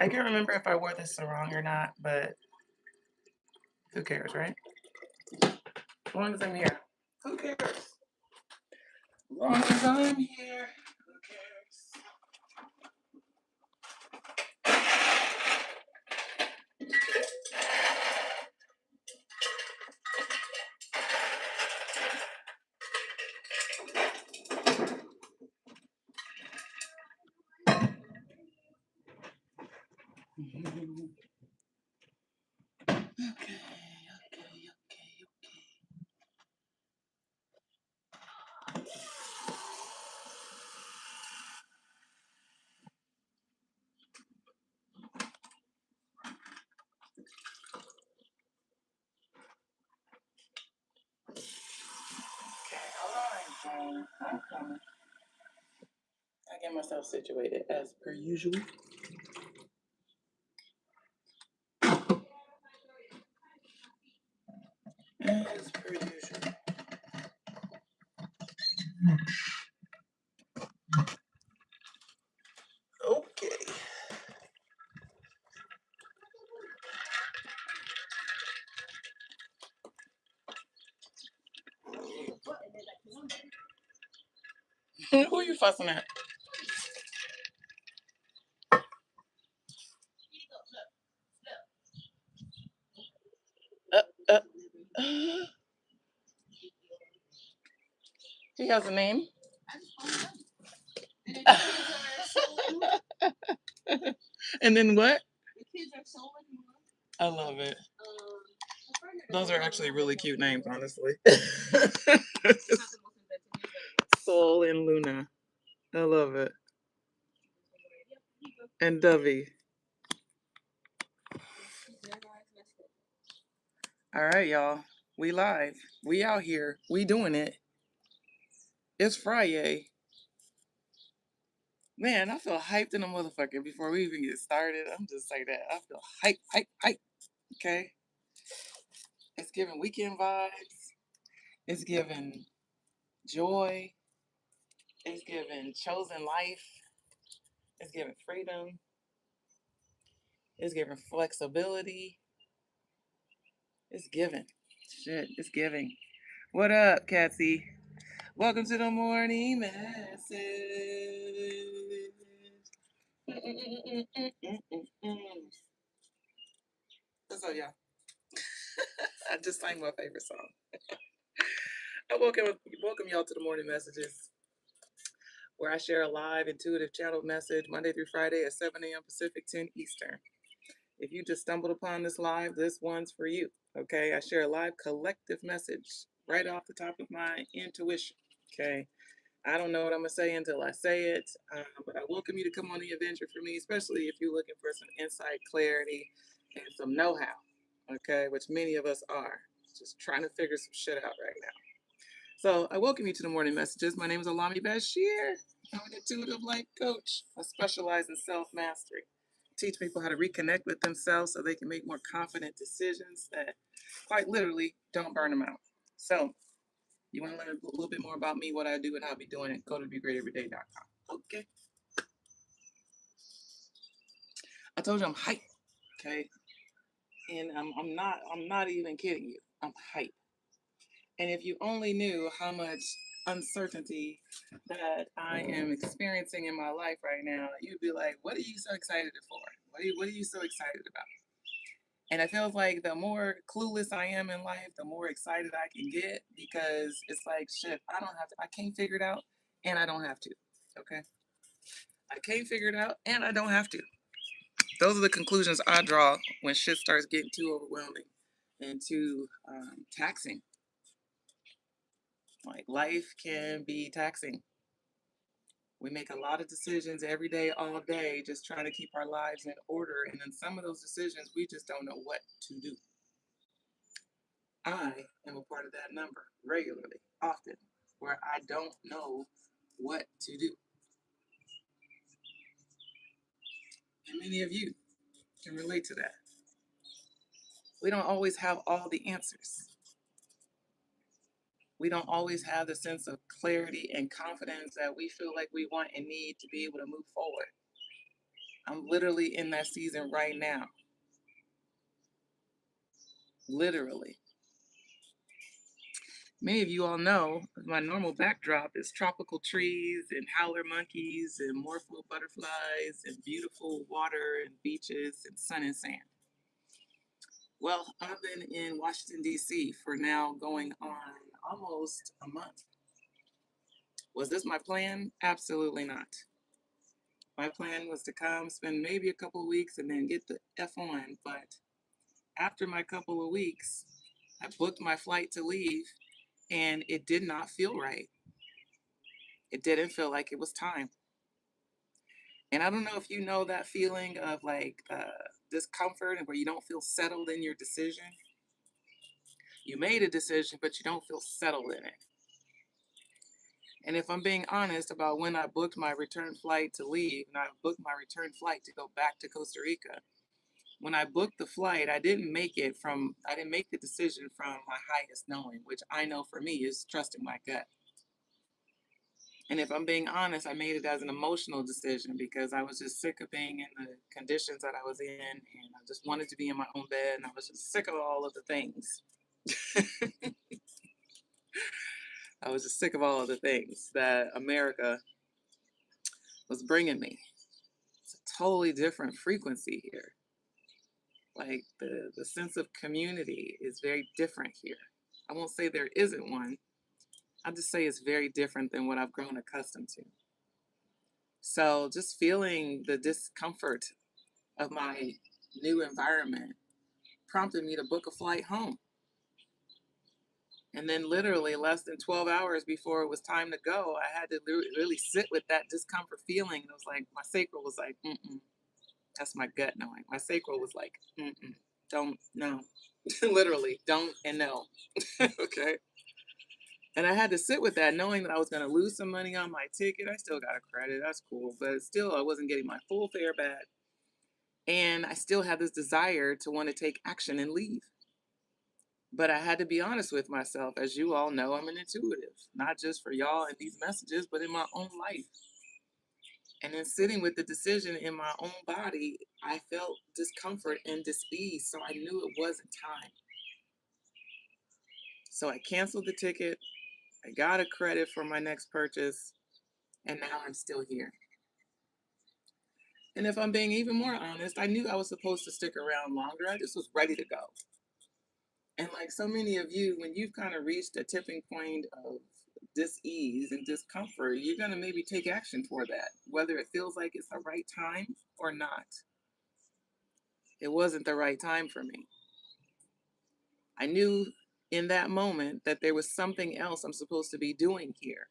I can't remember if I wore this wrong or not, but who cares, right? As long as I'm here. Who cares? As long as I'm here, who cares? Okay. Okay, hold on. I'm coming. I get myself situated as per usual. As per usual. Okay. Who are you fussing at? Uh, he has a name? And then what? I love it. Those are actually really cute names, honestly. Soul and Luna. I love it. And Dovey. All right, y'all. We live. We out here. We doing it. It's Friday. Man, I feel hyped in a motherfucker before we even get started. I'm just like that. I feel hype. Okay. It's giving weekend vibes. It's giving joy. It's giving chosen life. It's giving freedom. It's giving flexibility. It's giving. Shit, it's giving. What up, Catsy? Welcome to the morning message. What's up, y'all? I just sang my favorite song. I welcome y'all to the morning messages, where I share a live intuitive channel message Monday through Friday at 7 a.m. Pacific, 10 Eastern. If you just stumbled upon this live, this one's for you. Okay, I share a live collective message right off the top of my intuition. Okay, I don't know what I'm gonna say until I say it, but I welcome you to come on the adventure for me, especially if you're looking for some insight, clarity, and some know-how. Okay, which many of us are, just trying to figure some shit out right now. So I welcome you to the morning messages. My name is Allah-mi Basheer. I'm an intuitive life coach. I specialize in self-mastery. Teach people how to reconnect with themselves so they can make more confident decisions that quite literally don't burn them out. So you want to learn a little bit more about me, what I do, and how I be doing it, go to begreateveryday.com. Okay. I told you I'm hype. Okay. And I'm not even kidding you. I'm hype. And if you only knew how much uncertainty that I am experiencing in my life right now, you'd be like, what are you so excited for? What are you so excited about? And it feels like the more clueless I am in life, the more excited I can get, because it's like, shit, I can't figure it out, and I don't have to. Okay? I can't figure it out, and I don't have to. Those are the conclusions I draw when shit starts getting too overwhelming and too taxing. Like, life can be taxing. We make a lot of decisions every day, all day, just trying to keep our lives in order. And then some of those decisions, we just don't know what to do. I am a part of that number regularly, often, where I don't know what to do. And many of you can relate to that. We don't always have all the answers. We don't always have the sense of clarity and confidence that we feel like we want and need to be able to move forward. I'm literally in that season right now. Literally. Many of you all know my normal backdrop is tropical trees and howler monkeys and morpho butterflies and beautiful water and beaches and sun and sand. Well, I've been in Washington, D.C. for now going on almost a month. Was this my plan? Absolutely not. My plan was to come, spend maybe a couple of weeks, and then get the F on. But after my couple of weeks, I booked my flight to leave, and it did not feel right. It didn't feel like it was time. And I don't know if you know that feeling of like discomfort and where you don't feel settled in your decision. You made a decision, but you don't feel settled in it. And if I'm being honest about when I booked my return flight to leave, and I booked my return flight to go back to Costa Rica, when I booked the flight, I didn't make the decision from my highest knowing, which I know for me is trusting my gut. And if I'm being honest, I made it as an emotional decision because I was just sick of being in the conditions that I was in, and I just wanted to be in my own bed, and I was just sick of all of the things. I was just sick of all of the things that America was bringing me. It's a totally different frequency here. Like the sense of community is very different here. I won't say there isn't one. I'll just say it's very different than what I've grown accustomed to. So just feeling the discomfort of my new environment prompted me to book a flight home. And then literally less than 12 hours before it was time to go, I had to really sit with that discomfort feeling. It was like, my sacral was like, mm-mm. That's my gut knowing. My sacral was like, mm-mm. Don't, no. Literally, don't and no. Okay. And I had to sit with that knowing that I was going to lose some money on my ticket. I still got a credit. That's cool. But still, I wasn't getting my full fare back. And I still had this desire to want to take action and leave. But I had to be honest with myself. As you all know, I'm an intuitive, not just for y'all and these messages, but in my own life. And in sitting with the decision in my own body, I felt discomfort and dis-ease. So I knew it wasn't time. So I canceled the ticket. I got a credit for my next purchase. And now I'm still here. And if I'm being even more honest, I knew I was supposed to stick around longer. I just was ready to go. And like so many of you, when you've kind of reached a tipping point of dis-ease and discomfort, you're going to maybe take action toward that, whether it feels like it's the right time or not. It wasn't the right time for me. I knew in that moment that there was something else I'm supposed to be doing here.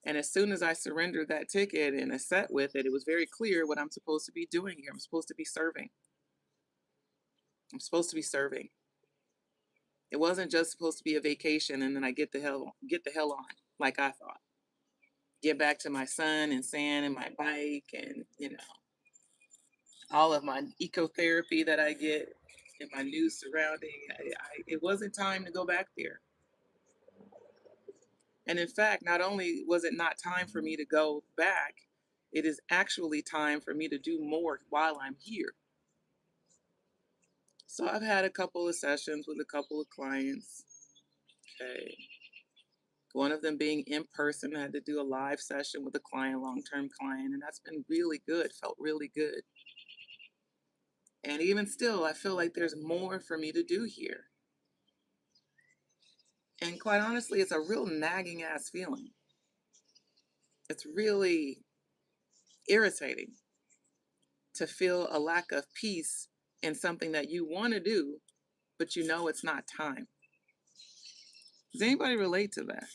And as soon as I surrendered that ticket and I sat with it, it was very clear what I'm supposed to be doing here. I'm supposed to be serving. I'm supposed to be serving. It wasn't just supposed to be a vacation and then I get the hell on, like I thought. Get back to my sun and sand and my bike and, all of my ecotherapy that I get in my new surrounding. It wasn't time to go back there. And in fact, not only was it not time for me to go back, it is actually time for me to do more while I'm here. So I've had a couple of sessions with a couple of clients. Okay. One of them being in person. I had to do a live session with a client, long-term client, and that's been really good, felt really good. And even still, I feel like there's more for me to do here. And quite honestly, it's a real nagging ass feeling. It's really irritating to feel a lack of peace in something that you want to do, but you know it's not time. Does anybody relate to that?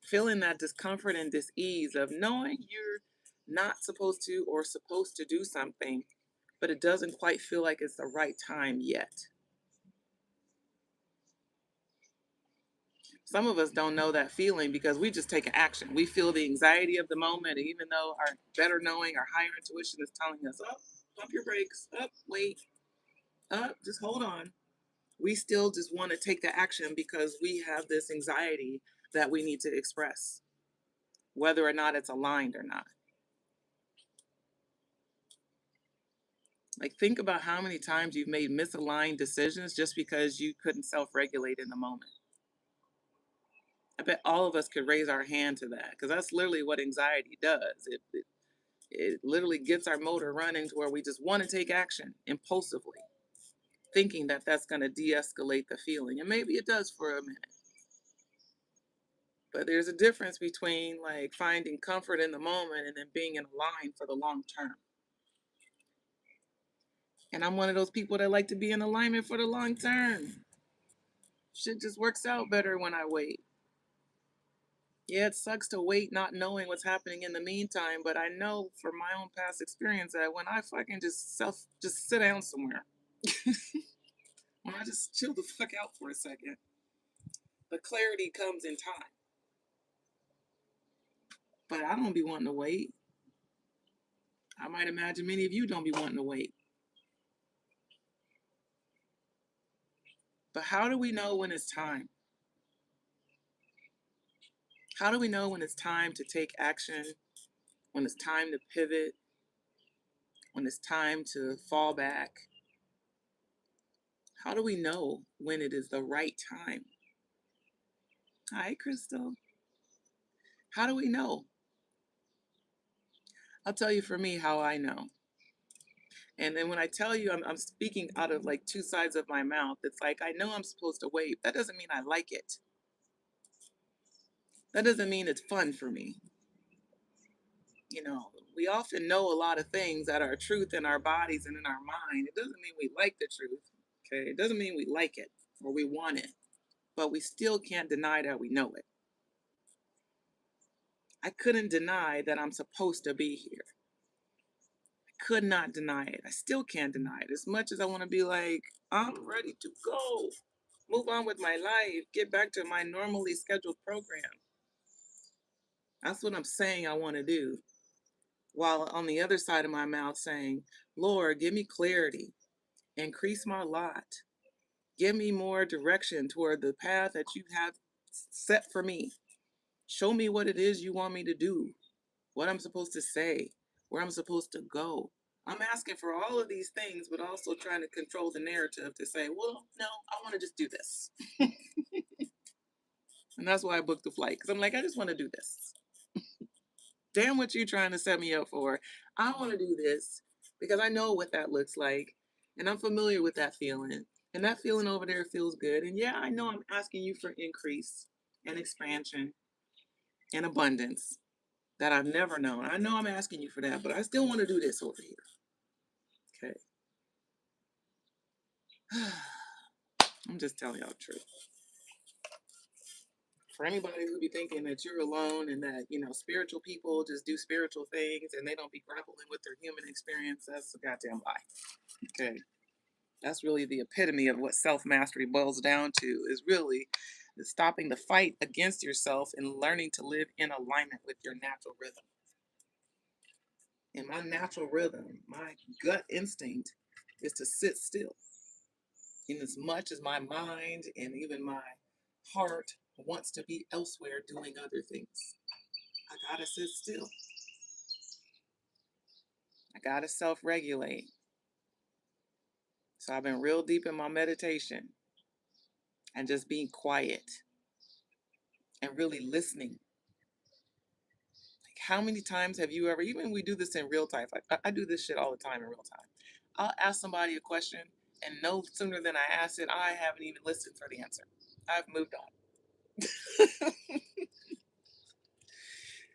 Feeling that discomfort and dis-ease of knowing you're not supposed to or supposed to do something, but it doesn't quite feel like it's the right time yet. Some of us don't know that feeling because we just take action. We feel the anxiety of the moment, and even though our better knowing, our higher intuition is telling us, oh, pump your brakes, up, wait, up, just hold on. We still just want to take the action because we have this anxiety that we need to express, whether or not it's aligned or not. Like, think about how many times you've made misaligned decisions just because you couldn't self-regulate in the moment. I bet all of us could raise our hand to that, because that's literally what anxiety does. It literally gets our motor running to where we just want to take action impulsively, thinking that that's going to de-escalate the feeling. And maybe it does for a minute. But there's a difference between like finding comfort in the moment and then being in line for the long term. And I'm one of those people that like to be in alignment for the long term. Shit just works out better when I wait. Yeah, it sucks to wait not knowing what's happening in the meantime, but I know from my own past experience that when I fucking just sit down somewhere, when I just chill the fuck out for a second, the clarity comes in time. But I don't be wanting to wait. I might imagine many of you don't be wanting to wait. But how do we know when it's time? How do we know when it's time to take action, when it's time to pivot, when it's time to fall back? How do we know when it is the right time? Hi, Crystal. How do we know? I'll tell you for me how I know. And then when I tell you I'm speaking out of like two sides of my mouth, it's like I know I'm supposed to wait. That doesn't mean I like it. That doesn't mean it's fun for me. You know, we often know a lot of things that are truth in our bodies and in our mind. It doesn't mean we like the truth. Okay. It doesn't mean we like it or we want it, but we still can't deny that we know it. I couldn't deny that I'm supposed to be here. I could not deny it. I still can't deny it. As much as I want to be like, I'm ready to go, move on with my life, get back to my normally scheduled program. That's what I'm saying I want to do. While on the other side of my mouth saying, Lord, give me clarity, increase my lot, give me more direction toward the path that you have set for me. Show me what it is you want me to do, what I'm supposed to say, where I'm supposed to go. I'm asking for all of these things, but also trying to control the narrative to say, well, no, I want to just do this. And that's why I booked the flight, because I'm like, I just want to do this. Damn what you're trying to set me up for. I want to do this because I know what that looks like. And I'm familiar with that feeling. And that feeling over there feels good. And yeah, I know I'm asking you for increase and expansion and abundance that I've never known. I know I'm asking you for that, but I still want to do this over here. Okay. I'm just telling y'all the truth. For anybody who be thinking that you're alone and that, you know, spiritual people just do spiritual things and they don't be grappling with their human experience, that's a goddamn lie. Okay. That's really the epitome of what self-mastery boils down to, is really stopping the fight against yourself and learning to live in alignment with your natural rhythm. And my natural rhythm, my gut instinct is to sit still. In as much as my mind and even my heart wants to be elsewhere doing other things, I gotta sit still. I gotta self-regulate. So I've been real deep in my meditation and just being quiet and really listening. Like, how many times have you ever, even we do this in real time, I do this shit all the time in real time. I'll ask somebody a question and no sooner than I ask it, I haven't even listened for the answer. I've moved on.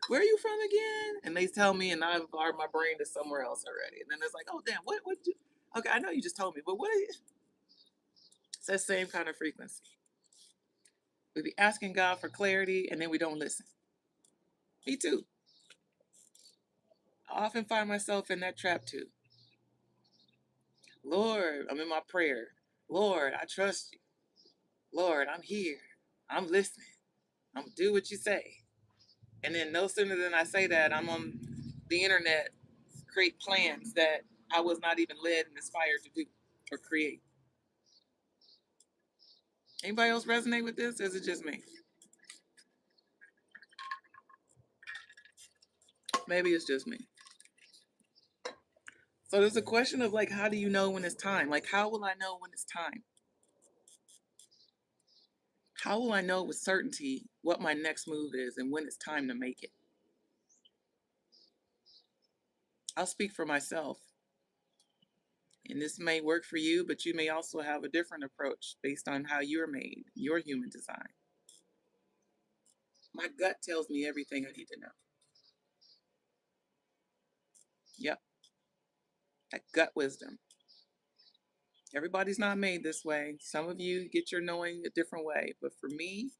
Where are you from again? And they tell me, and my brain is somewhere else already. And then it's like, oh damn, what okay, I know you just told me, but what is it's that same kind of frequency. We be asking God for clarity and then we don't listen. Me too. I often find myself in that trap too. Lord, I'm in my prayer. Lord, I trust you. Lord, I'm here. I'm listening. I'm gonna do what you say. And then no sooner than I say that, I'm on the internet, create plans that I was not even led and inspired to do or create. Anybody else resonate with this? Or is it just me? Maybe it's just me. So there's a question of like, how do you know when it's time? Like, how will I know when it's time? How will I know with certainty what my next move is and when it's time to make it? I'll speak for myself. And this may work for you, but you may also have a different approach based on how you're made, your human design. My gut tells me everything I need to know. Yep, that gut wisdom. Everybody's not made this way. Some of you get your knowing a different way. But for me,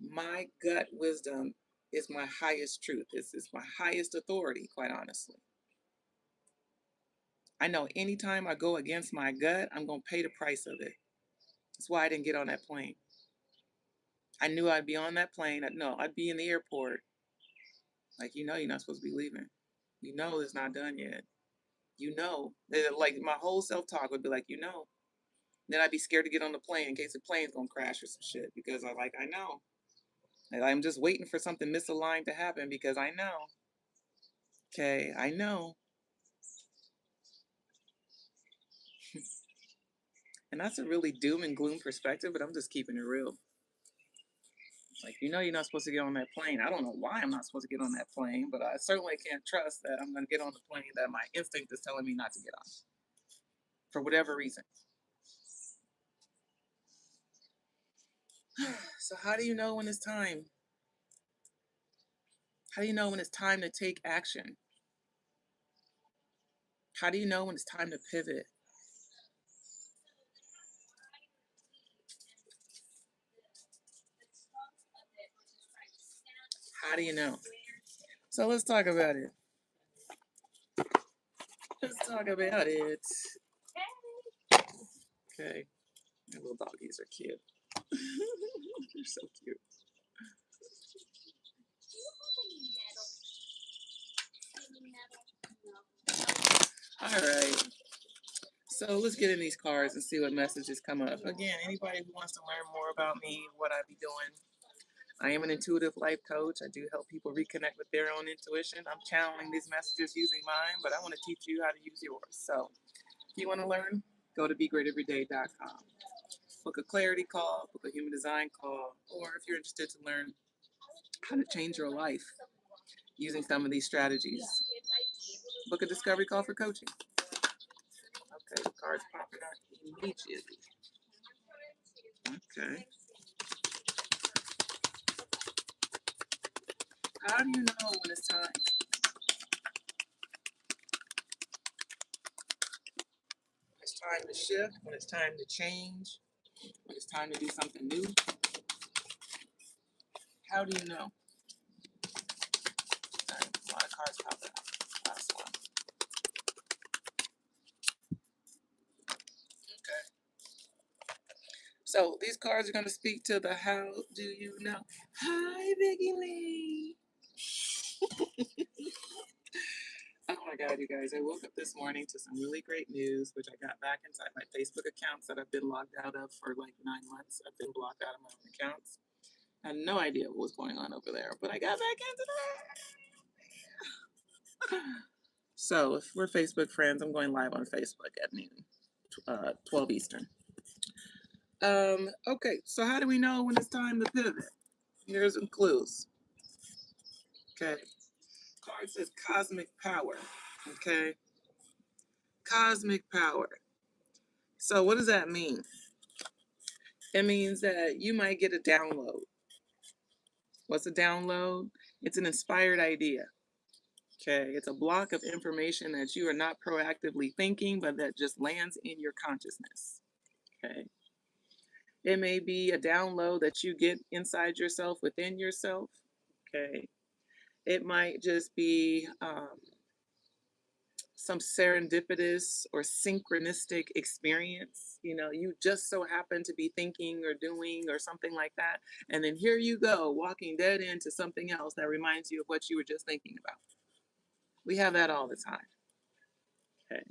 my gut wisdom is my highest truth. It's my highest authority, quite honestly. I know anytime I go against my gut, I'm going to pay the price of it. That's why I didn't get on that plane. I knew I'd be on that plane. No, I'd be in the airport. Like, you're not supposed to be leaving. It's not done yet. Like my whole self-talk would be like, Then I'd be scared to get on the plane in case the plane's going to crash or some shit because I know. And I'm just waiting for something misaligned to happen because I know. Okay, I know. And that's a really doom and gloom perspective, but I'm just keeping it real. Like, you're not supposed to get on that plane. I don't know why I'm not supposed to get on that plane, but I certainly can't trust that I'm going to get on the plane that my instinct is telling me not to get on for whatever reason. So how do you know when it's time? How do you know when it's time to take action? How do you know when it's time to pivot? How do you know? So let's talk about it. Let's talk about it. Okay. My little doggies are cute. They're so cute. All right. So let's get in these cards and see what messages come up. Again, anybody who wants to learn more about me, what I be doing, I am an intuitive life coach. I do help people reconnect with their own intuition. I'm channeling these messages using mine, but I want to teach you how to use yours. So if you want to learn, go to begreateveryday.com. Book a clarity call, book a human design call, or if you're interested to learn how to change your life using some of these strategies, book a discovery call for coaching. Okay, the cards popping out immediately. Okay. How do you know when it's time? When it's time to shift, when it's time to change, when it's time to do something new. How do you know? Sorry, a lot of cards popping out. Last one. Okay. So these cards are going to speak to the how do you know. Hi, Biggie Lee. Oh my God, you guys, I woke up this morning to some really great news, which I got back inside my Facebook accounts that I've been logged out of for like 9 months. I've been blocked out of my own accounts. I had no idea what was going on over there, but I got back into that. So if we're Facebook friends, I'm going live on Facebook at noon, 12 Eastern. Okay, so how do we know when it's time to pivot? Here's some clues. Okay. Card says cosmic power. Okay. Cosmic power. So what does that mean? It means that you might get a download. What's a download? It's an inspired idea. Okay. It's a block of information that you are not proactively thinking, but that just lands in your consciousness. Okay. It may be a download that you get inside yourself, within yourself. Okay. It might just be some serendipitous or synchronistic experience. You just so happen to be thinking or doing or something like that. And then here you go, walking dead into something else that reminds you of what you were just thinking about. We have that all the time. Okay.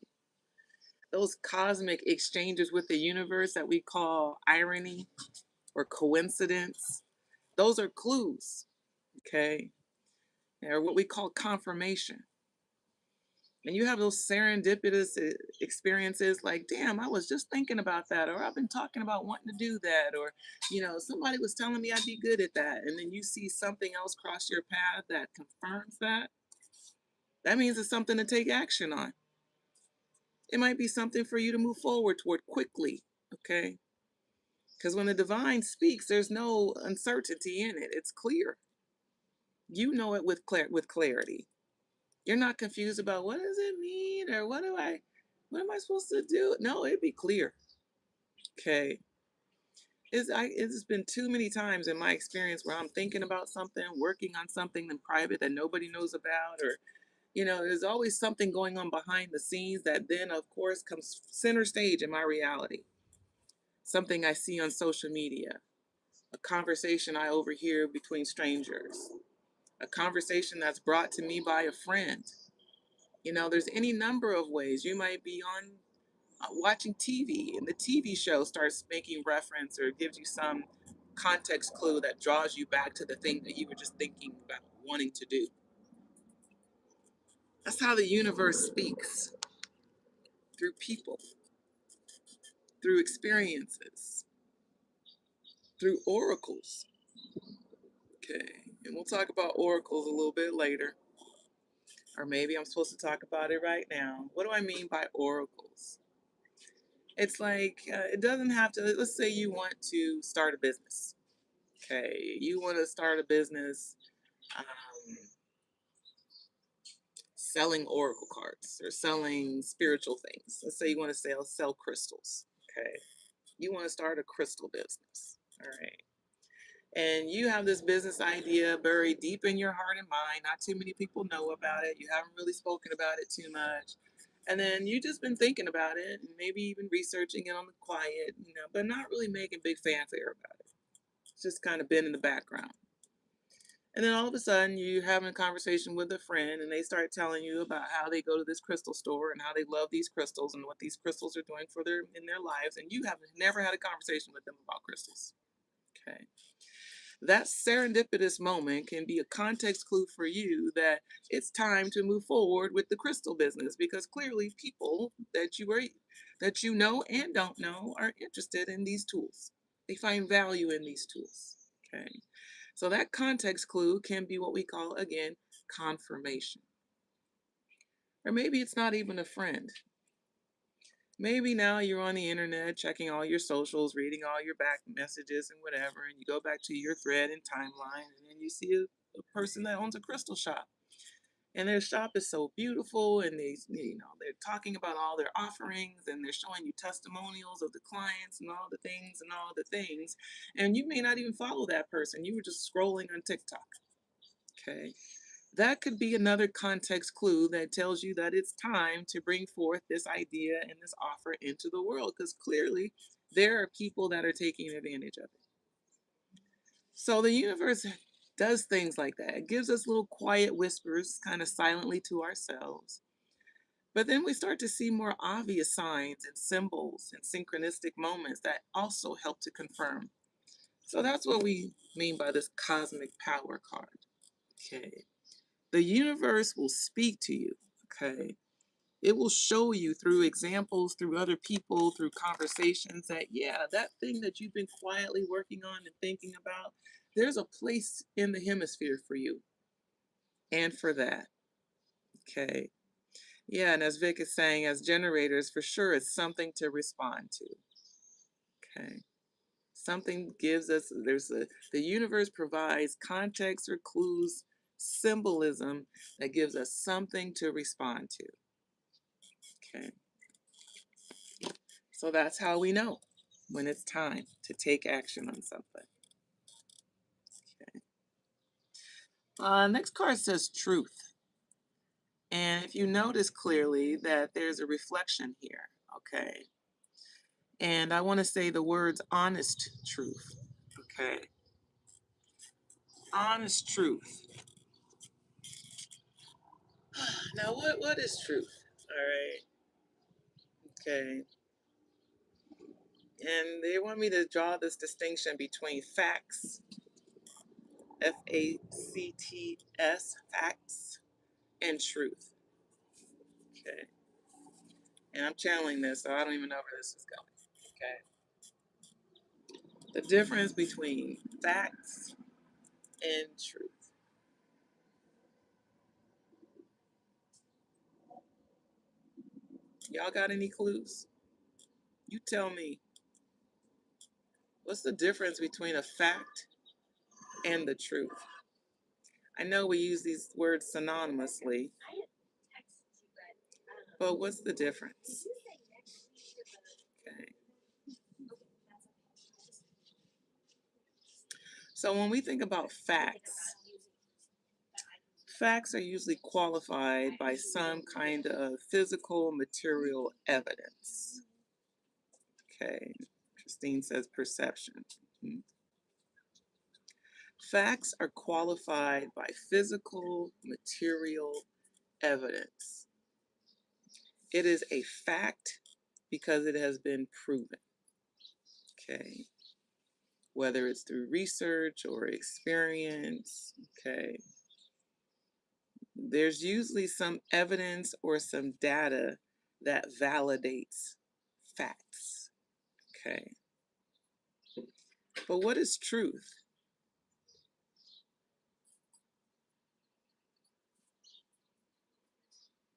Those cosmic exchanges with the universe that we call irony or coincidence, those are clues. Okay. Or what we call confirmation. And you have those serendipitous experiences like, damn, I was just thinking about that, or I've been talking about wanting to do that, or, somebody was telling me I'd be good at that. And then you see something else cross your path that confirms that. That means it's something to take action on. It might be something for you to move forward toward quickly. Okay. Because when the divine speaks, there's no uncertainty in it. It's clear. You know it with clarity. You're not confused about what does it mean or what am I supposed to do? No, it'd be clear. Okay. It's been too many times in my experience where I'm thinking about something, working on something in private that nobody knows about, or there's always something going on behind the scenes that then of course comes center stage in my reality. Something I see on social media, a conversation I overhear between strangers, a conversation that's brought to me by a friend. There's any number of ways. You might be on watching TV and the TV show starts making reference or gives you some context clue that draws you back to the thing that you were just thinking about wanting to do. That's how the universe speaks, through people, through experiences, through oracles. Okay, and we'll talk about oracles a little bit later. Or maybe I'm supposed to talk about it right now. What do I mean by oracles? It's like, it doesn't have to, let's say you want to start a business. Okay, you want to start a business um, selling oracle cards or selling spiritual things. Let's say you want to sell crystals. Okay, you want to start a crystal business. All right. And you have this business idea buried deep in your heart and mind. Not too many people know about it. You haven't really spoken about it too much. And then you just been thinking about it and maybe even researching it on the quiet, but not really making big fanfare about it. It's just kind of been in the background. And then all of a sudden you're having a conversation with a friend and they start telling you about how they go to this crystal store and how they love these crystals and what these crystals are doing in their lives. And you have never had a conversation with them about crystals. Okay. That serendipitous moment can be a context clue for you that it's time to move forward with the crystal business, because clearly people that you know and don't know are interested in these tools. They find value in these tools. Okay. So that context clue can be what we call, again, confirmation. Or maybe it's not even a friend. Maybe now you're on the internet checking all your socials, reading all your back messages and whatever, and you go back to your thread and timeline, and then you see a person that owns a crystal shop. And their shop is so beautiful, and they're talking about all their offerings, and they're showing you testimonials of the clients and all the things and all the things. And you may not even follow that person. You were just scrolling on TikTok. Okay. That could be another context clue that tells you that it's time to bring forth this idea and this offer into the world, because clearly there are people that are taking advantage of it. So the universe does things like that. It gives us little quiet whispers, kind of silently to ourselves. But then we start to see more obvious signs and symbols and synchronistic moments that also help to confirm. So that's what we mean by this cosmic power card. Okay. The universe will speak to you. Okay. It will show you through examples, through other people, through conversations that, yeah, that thing that you've been quietly working on and thinking about, there's a place in the hemisphere for you and for that. Okay. Yeah. And as Vic is saying, as generators, for sure, it's something to respond to. Okay. Something gives us, the universe provides context or clues, symbolism that gives us something to respond to. Okay. So that's how we know when it's time to take action on something. Okay. Next card says truth. And if you notice clearly that there's a reflection here, okay. And I want to say the words honest truth. Okay. Honest truth. Now what is truth? All right. Okay. And they want me to draw this distinction between facts, FACTS, facts, and truth. Okay. And I'm channeling this, so I don't even know where this is going. Okay. The difference between facts and truth. Y'all got any clues? You tell me. What's the difference between a fact and the truth? I know we use these words synonymously, but what's the difference? Okay. So when we think about facts, facts are usually qualified by some kind of physical material evidence. Okay. Christine says perception. Mhm. Facts are qualified by physical material evidence. It is a fact because it has been proven. Okay. Whether it's through research or experience. Okay. There's usually some evidence or some data that validates facts. Okay. But what is truth?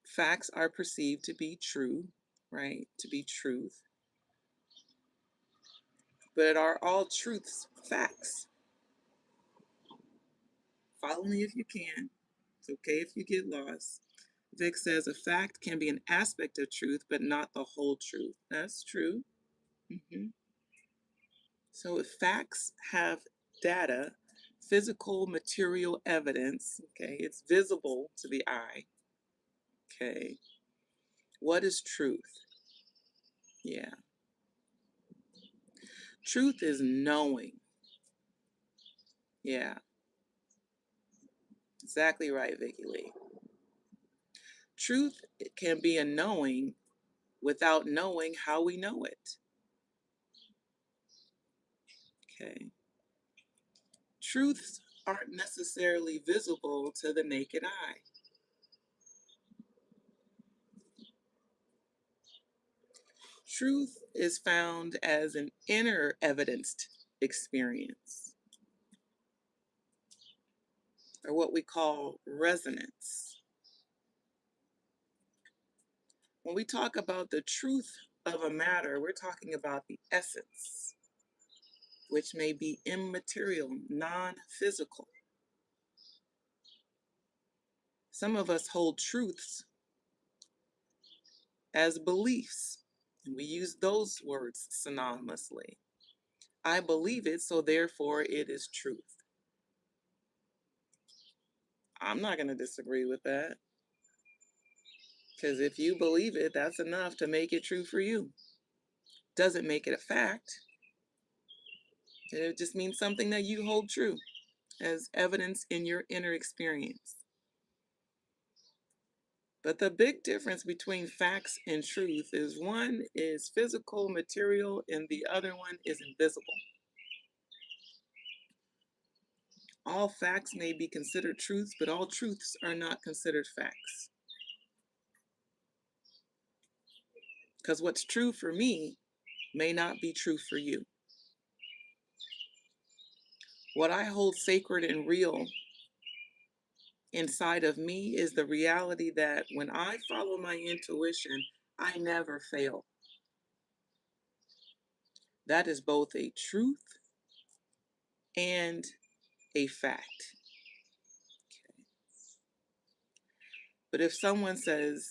Facts are perceived to be true, right? To be truth. But are all truths facts? Follow me if you can. It's okay if you get lost. Vic says a fact can be an aspect of truth, but not the whole truth. That's true. So if facts have data, physical material evidence, okay, it's visible to the eye. Okay. What is truth? Yeah. Truth is knowing. Yeah. Exactly right, Vicky Lee. Truth can be a knowing without knowing how we know it. Okay. Truths aren't necessarily visible to the naked eye. Truth is found as an inner evidenced experience, or what we call resonance. When we talk about the truth of a matter, we're talking about the essence, which may be immaterial, non-physical. Some of us hold truths as beliefs, and we use those words synonymously. I believe it, so therefore it is truth. I'm not going to disagree with that. Because if you believe it, that's enough to make it true for you. Doesn't make it a fact. It just means something that you hold true as evidence in your inner experience. But the big difference between facts and truth is one is physical, material, and the other one is invisible. All facts may be considered truths, but all truths are not considered facts. Because what's true for me may not be true for you. What I hold sacred and real inside of me is the reality that when I follow my intuition, I never fail. That is both a truth and a fact. But if someone says,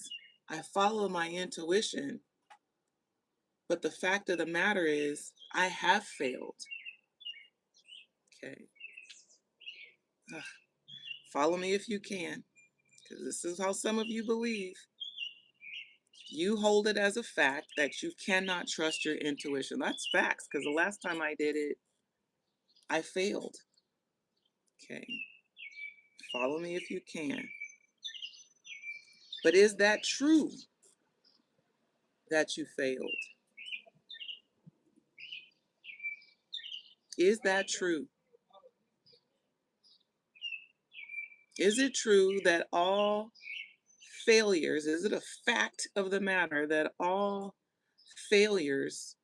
I follow my intuition, but the fact of the matter is, I have failed. Okay. Ugh. Follow me if you can, because this is how some of you believe. You hold it as a fact that you cannot trust your intuition. That's facts, because the last time I did it, I failed. Okay. Follow me if you can. But is that true that you failed? Is that true? Is it true that all failures, is it a fact of the matter that all failures,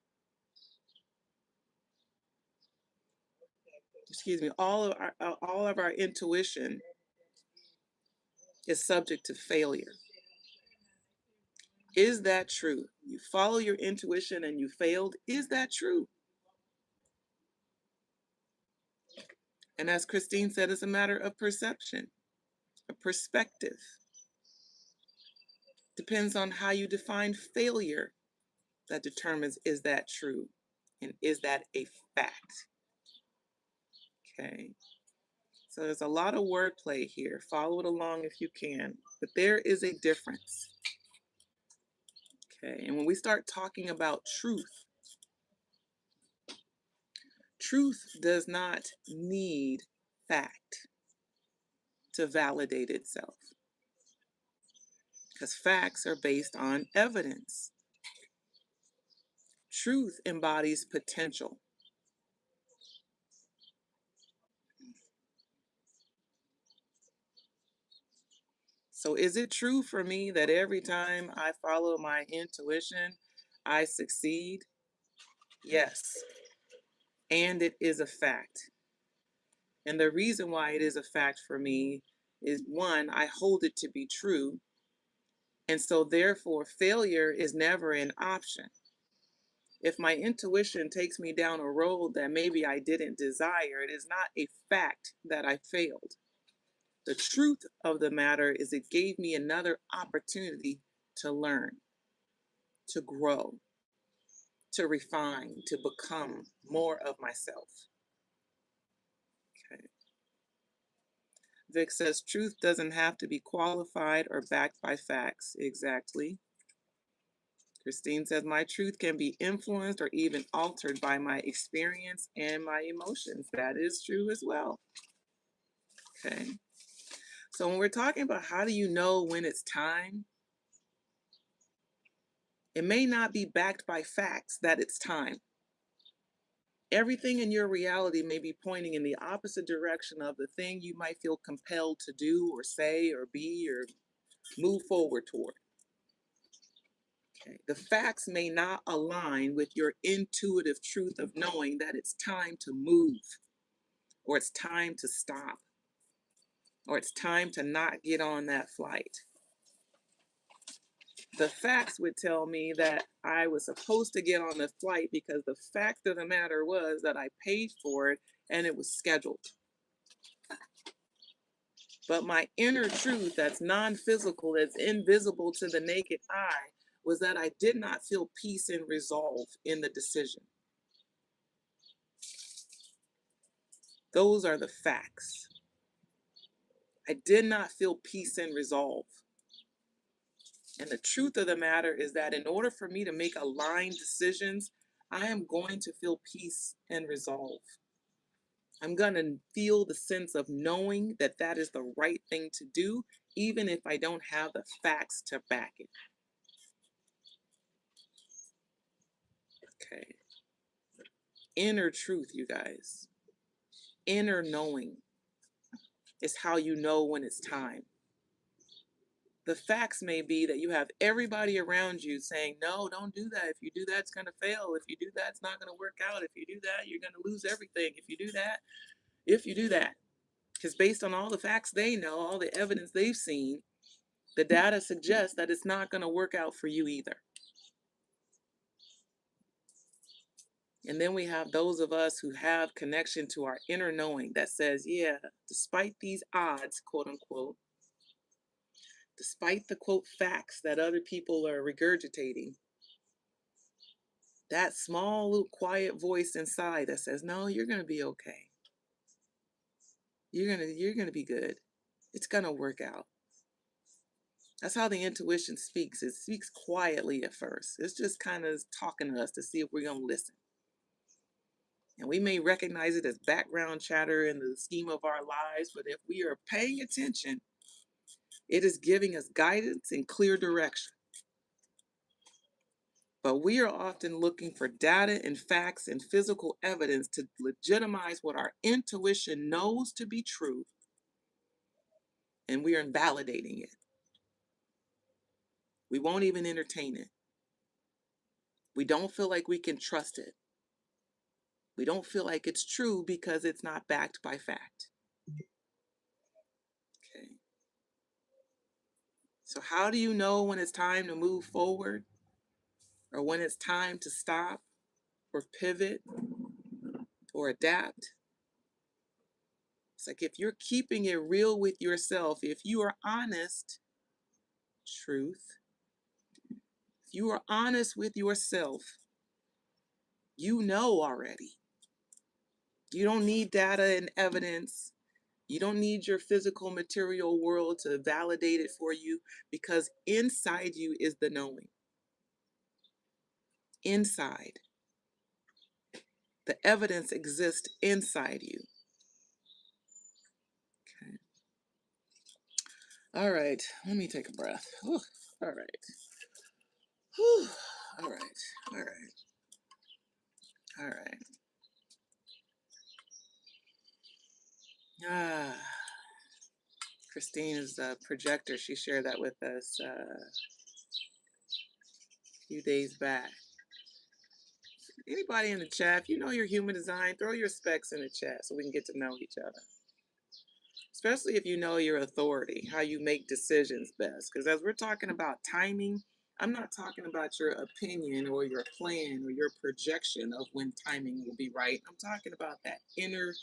excuse me, all of our intuition is subject to failure? Is that true? You follow your intuition and you failed. Is that true? And as Christine said, it's a matter of perception, a perspective. Depends on how you define failure that determines, is that true? And is that a fact? Okay. So there's a lot of wordplay here. Follow it along if you can. But there is a difference. Okay. And when we start talking about truth, truth does not need fact to validate itself, because facts are based on evidence. Truth embodies potential. So is it true for me that every time I follow my intuition, I succeed? Yes. And it is a fact. And the reason why it is a fact for me is, one, I hold it to be true. And so therefore, failure is never an option. If my intuition takes me down a road that maybe I didn't desire, it is not a fact that I failed. The truth of the matter is it gave me another opportunity to learn, to grow, to refine, to become more of myself. Okay. Vic says truth doesn't have to be qualified or backed by facts. Exactly. Christine says my truth can be influenced or even altered by my experience and my emotions. That is true as well. Okay. So when we're talking about how do you know when it's time, it may not be backed by facts that it's time. Everything in your reality may be pointing in the opposite direction of the thing you might feel compelled to do or say or be or move forward toward. Okay. The facts may not align with your intuitive truth of knowing that it's time to move, or it's time to stop, or it's time to not get on that flight. The facts would tell me that I was supposed to get on the flight because the fact of the matter was that I paid for it and it was scheduled. But my inner truth that's non-physical, that's invisible to the naked eye, was that I did not feel peace and resolve in the decision. Those are the facts. I did not feel peace and resolve. And the truth of the matter is that in order for me to make aligned decisions, I am going to feel peace and resolve. I'm going to feel the sense of knowing that that is the right thing to do, even if I don't have the facts to back it. Okay. Inner truth, you guys. Inner knowing is how you know when it's time. The facts may be that you have everybody around you saying, no, don't do that. If you do that, it's going to fail. If you do that, it's not going to work out. If you do that, you're going to lose everything. If you do that. Because based on all the facts they know, all the evidence they've seen, the data suggests that it's not going to work out for you either. And then we have those of us who have connection to our inner knowing that says, yeah, despite these odds, quote unquote, despite the quote facts that other people are regurgitating, that small little quiet voice inside that says, no, you're going to be okay. You're going to be good. It's going to work out. That's how the intuition speaks. It speaks quietly at first. It's just kind of talking to us to see if we're going to listen. And we may recognize it as background chatter in the scheme of our lives, but if we are paying attention, it is giving us guidance and clear direction. But we are often looking for data and facts and physical evidence to legitimize what our intuition knows to be true, and we are invalidating it. We won't even entertain it. We don't feel like we can trust it. We don't feel like it's true because it's not backed by fact. Okay. So how do you know when it's time to move forward or when it's time to stop or pivot or adapt? It's like if you're keeping it real with yourself, if you are honest, truth, if you are honest with yourself, you know already. You don't need data and evidence. You don't need your physical material world to validate it for you because inside you is the knowing. Inside. The evidence exists inside you. Okay. All right. Let me take a breath. Whew. All right. Whew. All right. All right. All right. Ah, Christine is a projector. She shared that with us a few days back. Anybody in the chat, if you know your human design, throw your specs in the chat so we can get to know each other. Especially if you know your authority, how you make decisions best. Because as we're talking about timing, I'm not talking about your opinion or your plan or your projection of when timing will be right. I'm talking about that inner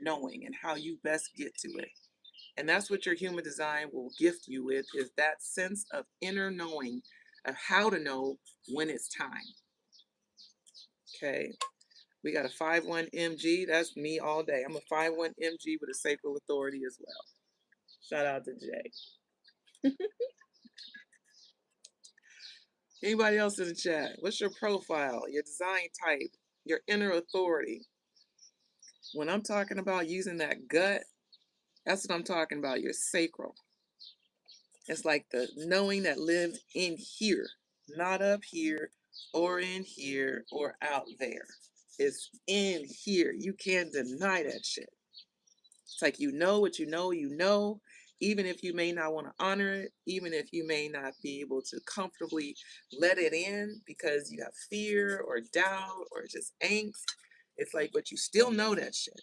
knowing and how you best get to it. And that's what your human design will gift you with, is that sense of inner knowing of how to know when it's time. Okay. We got a 5-1 MG. That's me all day. I'm a 5-1 MG with a sacral authority as well. Shout out to Jay. Anybody else in the chat? What's your profile, your design type, your inner authority? When I'm talking about using that gut, that's what I'm talking about, your sacral. It's like the knowing that lives in here, not up here or in here or out there. It's in here. You can't deny that shit. It's like you know what you know, even if you may not want to honor it, even if you may not be able to comfortably let it in because you have fear or doubt or just angst. It's like, but you still know that shit.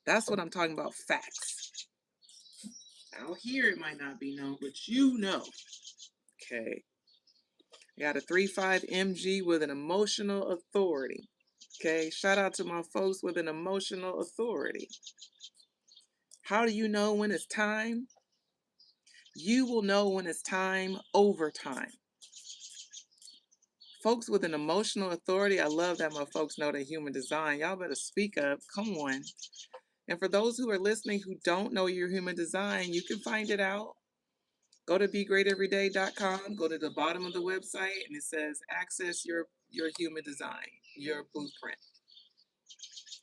That's what I'm talking about, facts. Out here it might not be known, but you know. Okay. I got a 3-5 MG with an emotional authority. Okay. Shout out to my folks with an emotional authority. How do you know when it's time? You will know when it's time over time. Folks with an emotional authority, I love that my folks know their human design. Y'all better speak up. Come on. And for those who are listening who don't know your human design, you can find it out. Go to begreateveryday.com, go to the bottom of the website, and it says access your human design, your blueprint.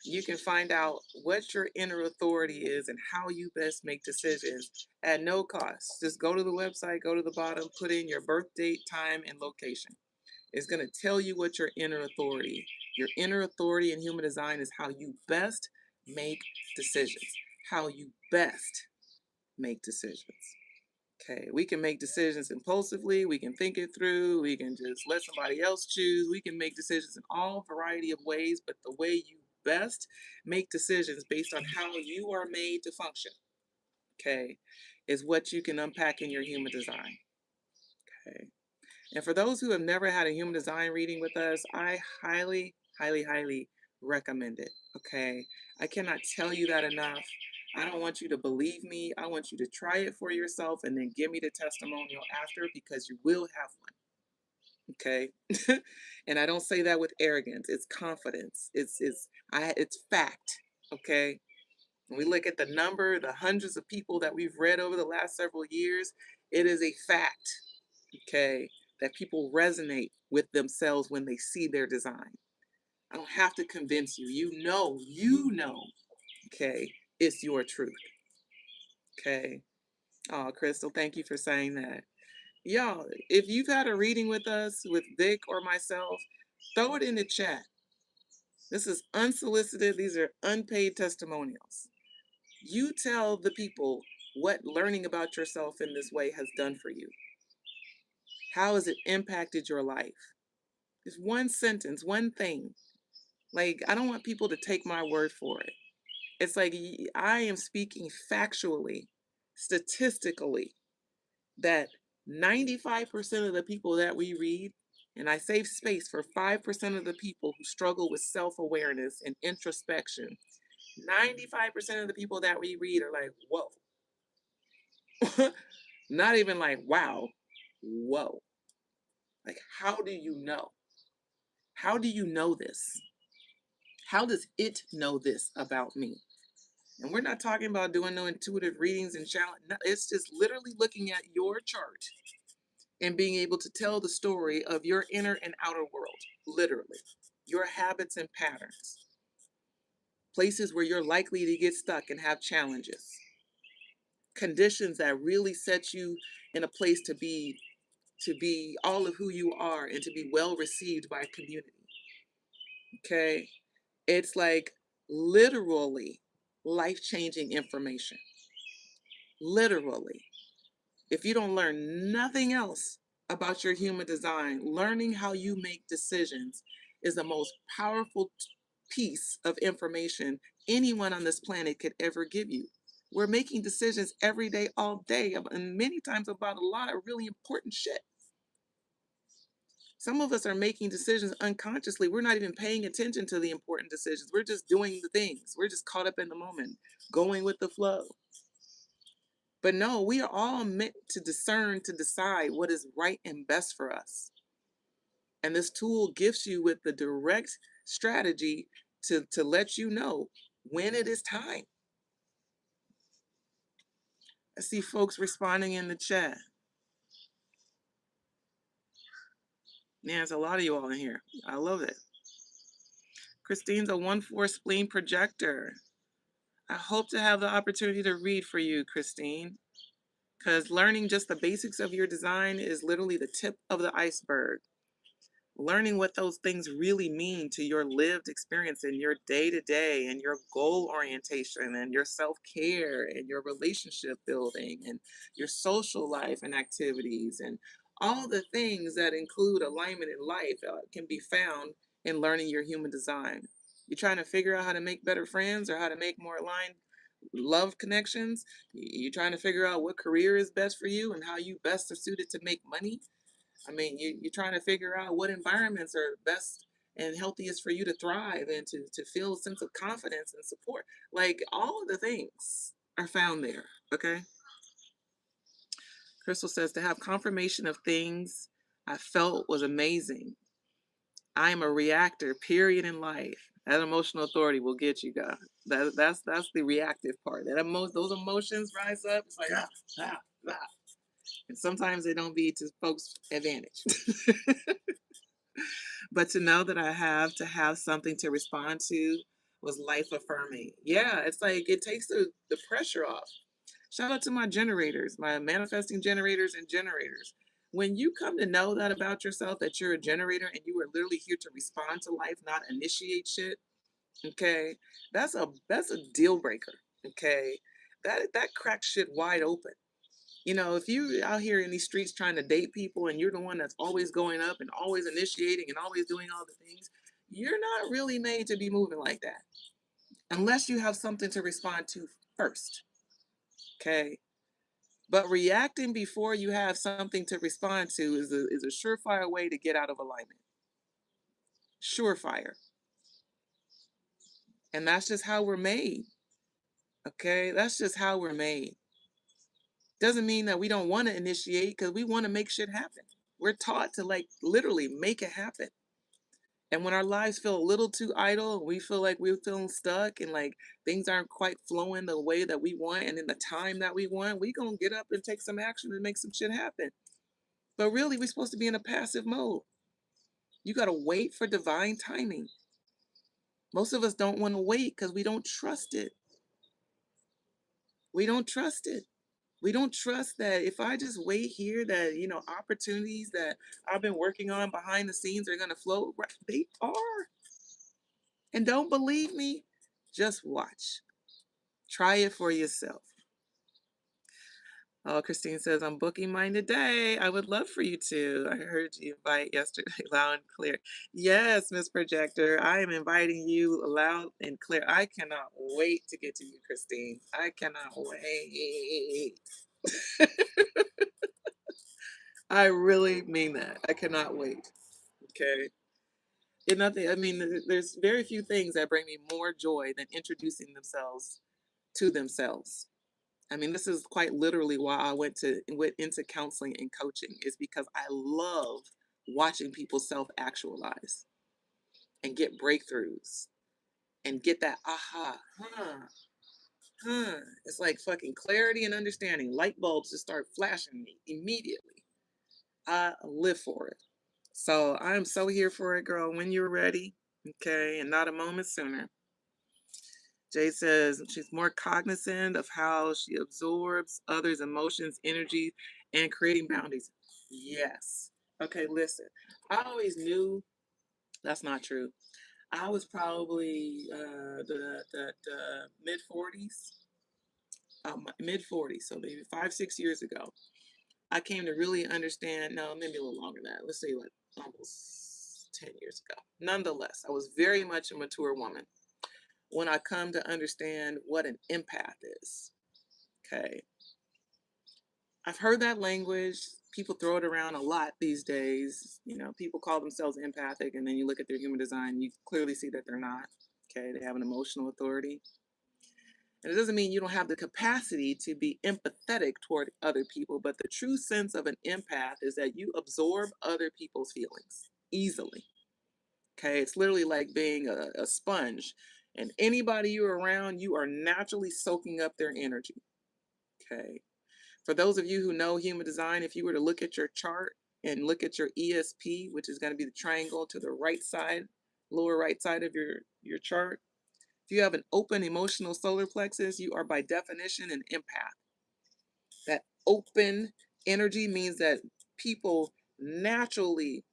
You can find out what your inner authority is and how you best make decisions at no cost. Just go to the website, go to the bottom, put in your birth date, time, and location. It's going to tell you what your inner authority. Your inner authority in human design is how you best make decisions. How you best make decisions. Okay, we can make decisions impulsively, we can think it through, we can just let somebody else choose, we can make decisions in all variety of ways, but the way you best make decisions based on how you are made to function, okay, is what you can unpack in your human design. Okay. And for those who have never had a human design reading with us, I highly, highly, highly recommend it. Okay. I cannot tell you that enough. I don't want you to believe me. I want you to try it for yourself and then give me the testimonial after, because you will have one. Okay. And I don't say that with arrogance. It's confidence. It's fact. Okay. When we look at the number, the hundreds of people that we've read over the last several years, it is a fact. Okay, that people resonate with themselves when they see their design. I don't have to convince you. You know, okay, it's your truth. Okay. Oh, Crystal, thank you for saying that. Y'all, if you've had a reading with us, with Vic or myself, throw it in the chat. This is unsolicited. These are unpaid testimonials. You tell the people what learning about yourself in this way has done for you. How has it impacted your life? Just one sentence, one thing. Like, I don't want people to take my word for it. It's like I am speaking factually, statistically, that 95% of the people that we read, and I save space for 5% of the people who struggle with self awareness and introspection. 95% of the people that we read are like, whoa. Not even like, wow, whoa. Like, how do you know? How do you know this? How does it know this about me? And we're not talking about doing no intuitive readings and challenge. No, it's just literally looking at your chart and being able to tell the story of your inner and outer world, literally. Your habits and patterns, places where you're likely to get stuck and have challenges, conditions that really set you in a place to be all of who you are and to be well received by a community. Okay? It's like literally life-changing information. Literally. If you don't learn nothing else about your human design, learning how you make decisions is the most powerful piece of information anyone on this planet could ever give you. We're making decisions every day, all day, and many times about a lot of really important shit. Some of us are making decisions unconsciously. We're not even paying attention to the important decisions. We're just doing the things. We're just caught up in the moment, going with the flow. But no, we are all meant to discern, to decide what is right and best for us. And this tool gifts you with the direct strategy to let you know when it is time. I see folks responding in the chat. Yeah, there's a lot of you all in here. I love it. Christine's a 1/4 spleen projector. I hope to have the opportunity to read for you, Christine, because learning just the basics of your design is literally the tip of the iceberg. Learning what those things really mean to your lived experience in your day to day and your goal orientation and your self care and your relationship building and your social life and activities and all the things that include alignment in life can be found in learning your human design. You're trying to figure out how to make better friends or how to make more aligned love connections. You're trying to figure out what career is best for you and how you best are suited to make money. I mean, you're trying to figure out what environments are best and healthiest for you to thrive and to feel a sense of confidence and support. Like all of the things are found there. Okay. Crystal says to have confirmation of things I felt was amazing. I am a reactor, period, in life. That emotional authority will get you, guys. That's the reactive part. Those emotions rise up. It's like ah, ah. And sometimes they don't be to folks' advantage. But to know that I have to have something to respond to was life affirming. Yeah, it's like it takes the pressure off. Shout out to my generators, my manifesting generators and generators. When you come to know that about yourself, that you're a generator and you are literally here to respond to life, not initiate shit, okay, that's a deal breaker. Okay. That cracks shit wide open. If you out here in these streets trying to date people and you're the one that's always going up and always initiating and always doing all the things, you're not really made to be moving like that unless you have something to respond to first. Okay. But reacting before you have something to respond to is a surefire way to get out of alignment. Surefire. And that's just how we're made. Okay. That's just how we're made. Doesn't mean that we don't want to initiate because we want to make shit happen. We're taught to like literally make it happen. And when our lives feel a little too idle, we feel like we're feeling stuck and like things aren't quite flowing the way that we want and in the time that we want, we gonna get up and take some action and make some shit happen. But really, we're supposed to be in a passive mode. You gotta wait for divine timing. Most of us don't want to wait because we don't trust it. We don't trust it. We don't trust that if I just wait here, that opportunities that I've been working on behind the scenes are gonna flow. Right, they are. And don't believe me? Just watch. Try it for yourself. Oh, Christine says, I'm booking mine today. I would love for you to. I heard you invite yesterday loud and clear. Yes, Miss Projector, I am inviting you loud and clear. I cannot wait to get to you, Christine. I cannot wait. I really mean that. I cannot wait. Okay. And nothing, I mean, there's very few things that bring me more joy than introducing themselves to themselves. I mean, this is quite literally why I went into counseling and coaching, is because I love watching people self-actualize and get breakthroughs and get that aha, huh. It's like fucking clarity and understanding. Light bulbs just start flashing me immediately. I live for it. So I am so here for it, girl, when you're ready. Okay, and not a moment sooner. Jay says she's more cognizant of how she absorbs others' emotions, energy, and creating boundaries. Yes. Okay, listen. I always knew that's not true. I was probably the mid 40s, mid 40s, so maybe 5, 6 years ago. I came to really understand, no, maybe a little longer than that. Let's say like almost 10 years ago. Nonetheless, I was very much a mature woman when I come to understand what an empath is. Okay. I've heard that language. People throw it around a lot these days. You know, people call themselves empathic, and then you look at their human design, you clearly see that they're not. Okay. They have an emotional authority. And it doesn't mean you don't have the capacity to be empathetic toward other people, but the true sense of an empath is that you absorb other people's feelings easily. Okay. It's literally like being a sponge, and anybody you're around, you are naturally soaking up their energy. Okay. For those of you who know human design, if you were to look at your chart and look at your ESP, which is going to be the triangle to the right side, lower right side of your chart, if you have an open emotional solar plexus, you are by definition an empath. That open energy means that people naturally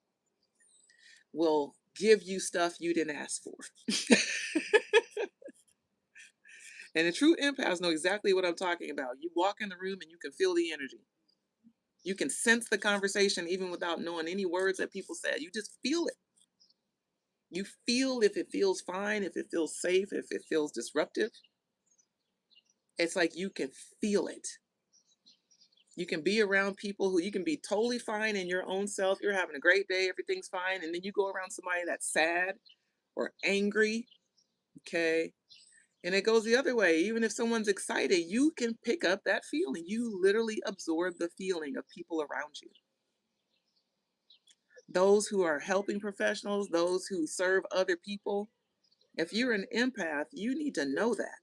will give you stuff you didn't ask for. And the true empaths know exactly what I'm talking about. You walk in the room and you can feel the energy. You can sense the conversation even without knowing any words that people said. You just feel it. You feel if it feels fine, if it feels safe, if it feels disruptive. It's like you can feel it. You can be around people who you can be totally fine in your own self. You're having a great day, everything's fine. And then you go around somebody that's sad or angry. Okay. And it goes the other way. Even if someone's excited, you can pick up that feeling. You literally absorb the feeling of people around you. Those who are helping professionals, those who serve other people, if you're an empath, you need to know that.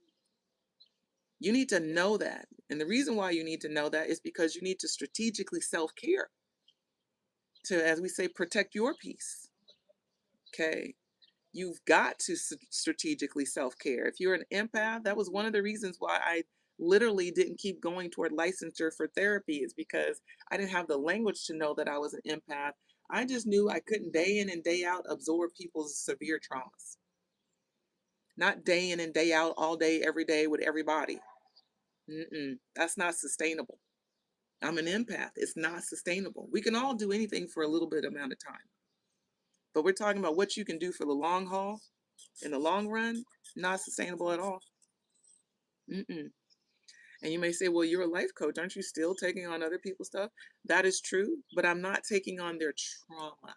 You need to know that. And the reason why you need to know that is because you need to strategically self-care to, as we say, protect your peace. Okay. You've got to strategically self-care. If you're an empath, that was one of the reasons why I literally didn't keep going toward licensure for therapy, is because I didn't have the language to know that I was an empath. I just knew I couldn't day in and day out absorb people's severe traumas. Not day in and day out, all day, every day with everybody. That's not sustainable. I'm an empath. It's not sustainable. We can all do anything for a little bit amount of time. But we're talking about what you can do for the long haul, in the long run, not sustainable at all. Mm-mm. And you may say, well, you're a life coach. Aren't you still taking on other people's stuff? That is true, but I'm not taking on their trauma.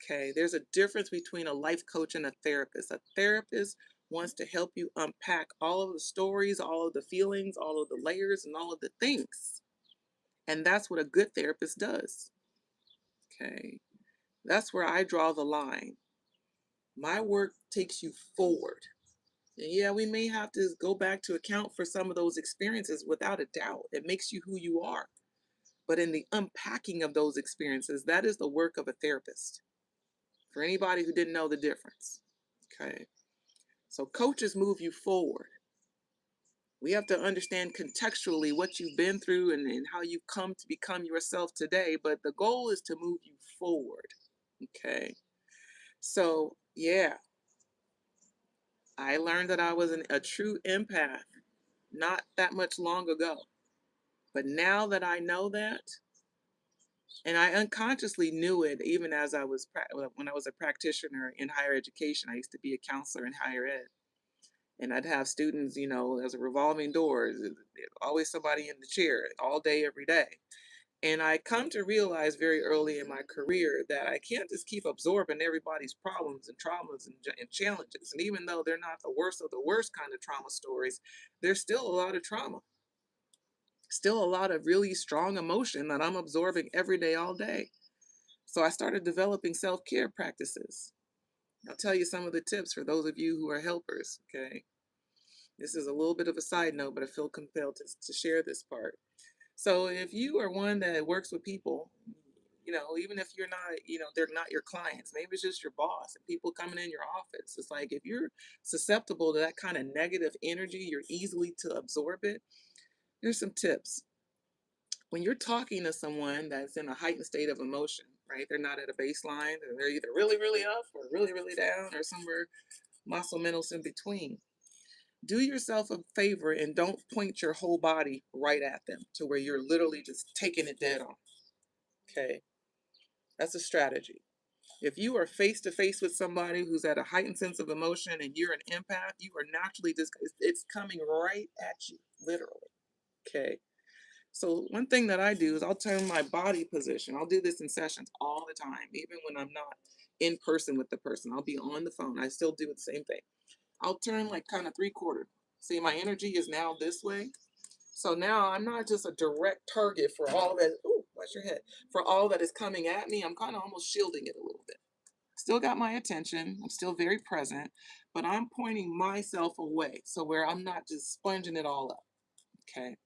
Okay, there's a difference between a life coach and a therapist. A therapist wants to help you unpack all of the stories, all of the feelings, all of the layers, and all of the things. And that's what a good therapist does. Okay, that's where I draw the line. My work takes you forward. And yeah, we may have to go back to account for some of those experiences without a doubt. It makes you who you are. But in the unpacking of those experiences, that is the work of a therapist. For anybody who didn't know the difference. Okay. So coaches move you forward. We have to understand contextually what you've been through and how you've come to become yourself today. But the goal is to move you forward. Okay. So, yeah, I learned that I was a true empath not that much long ago. But now that I know that, and I unconsciously knew it even as when I was a practitioner in higher education. I used to be a counselor in higher ed, and I'd have students, as a revolving door, always somebody in the chair all day, every day. And I come to realize very early in my career that I can't just keep absorbing everybody's problems and traumas and challenges. And even though they're not the worst of the worst kind of trauma stories, there's still a lot of trauma, still a lot of really strong emotion that I'm absorbing every day, all day. So I started developing self-care practices. I'll tell you some of the tips for those of you who are helpers, okay? This is a little bit of a side note, but I feel compelled to share this part. So if you are one that works with people, even if you're not, they're not your clients, maybe it's just your boss and people coming in your office. It's like if you're susceptible to that kind of negative energy, you're easily to absorb it. Here's some tips. When you're talking to someone that's in a heightened state of emotion, right? They're not at a baseline, they're either really, really up or really, really down or somewhere muscle middles in between. Do yourself a favor and don't point your whole body right at them to where you're literally just taking it dead on. Okay. That's a strategy. If you are face to face with somebody who's at a heightened sense of emotion and you're an empath, you are naturally just, it's coming right at you, literally. Okay. So one thing that I do is I'll turn my body position. I'll do this in sessions all the time, even when I'm not in person with the person. I'll be on the phone. I still do the same thing. I'll turn like kind of 3/4. See, my energy is now this way. So now I'm not just a direct target for all that. Ooh, watch your head. For all that is coming at me, I'm kind of almost shielding it a little bit. Still got my attention. I'm still very present, but I'm pointing myself away. So where I'm not just sponging it all up. Okay.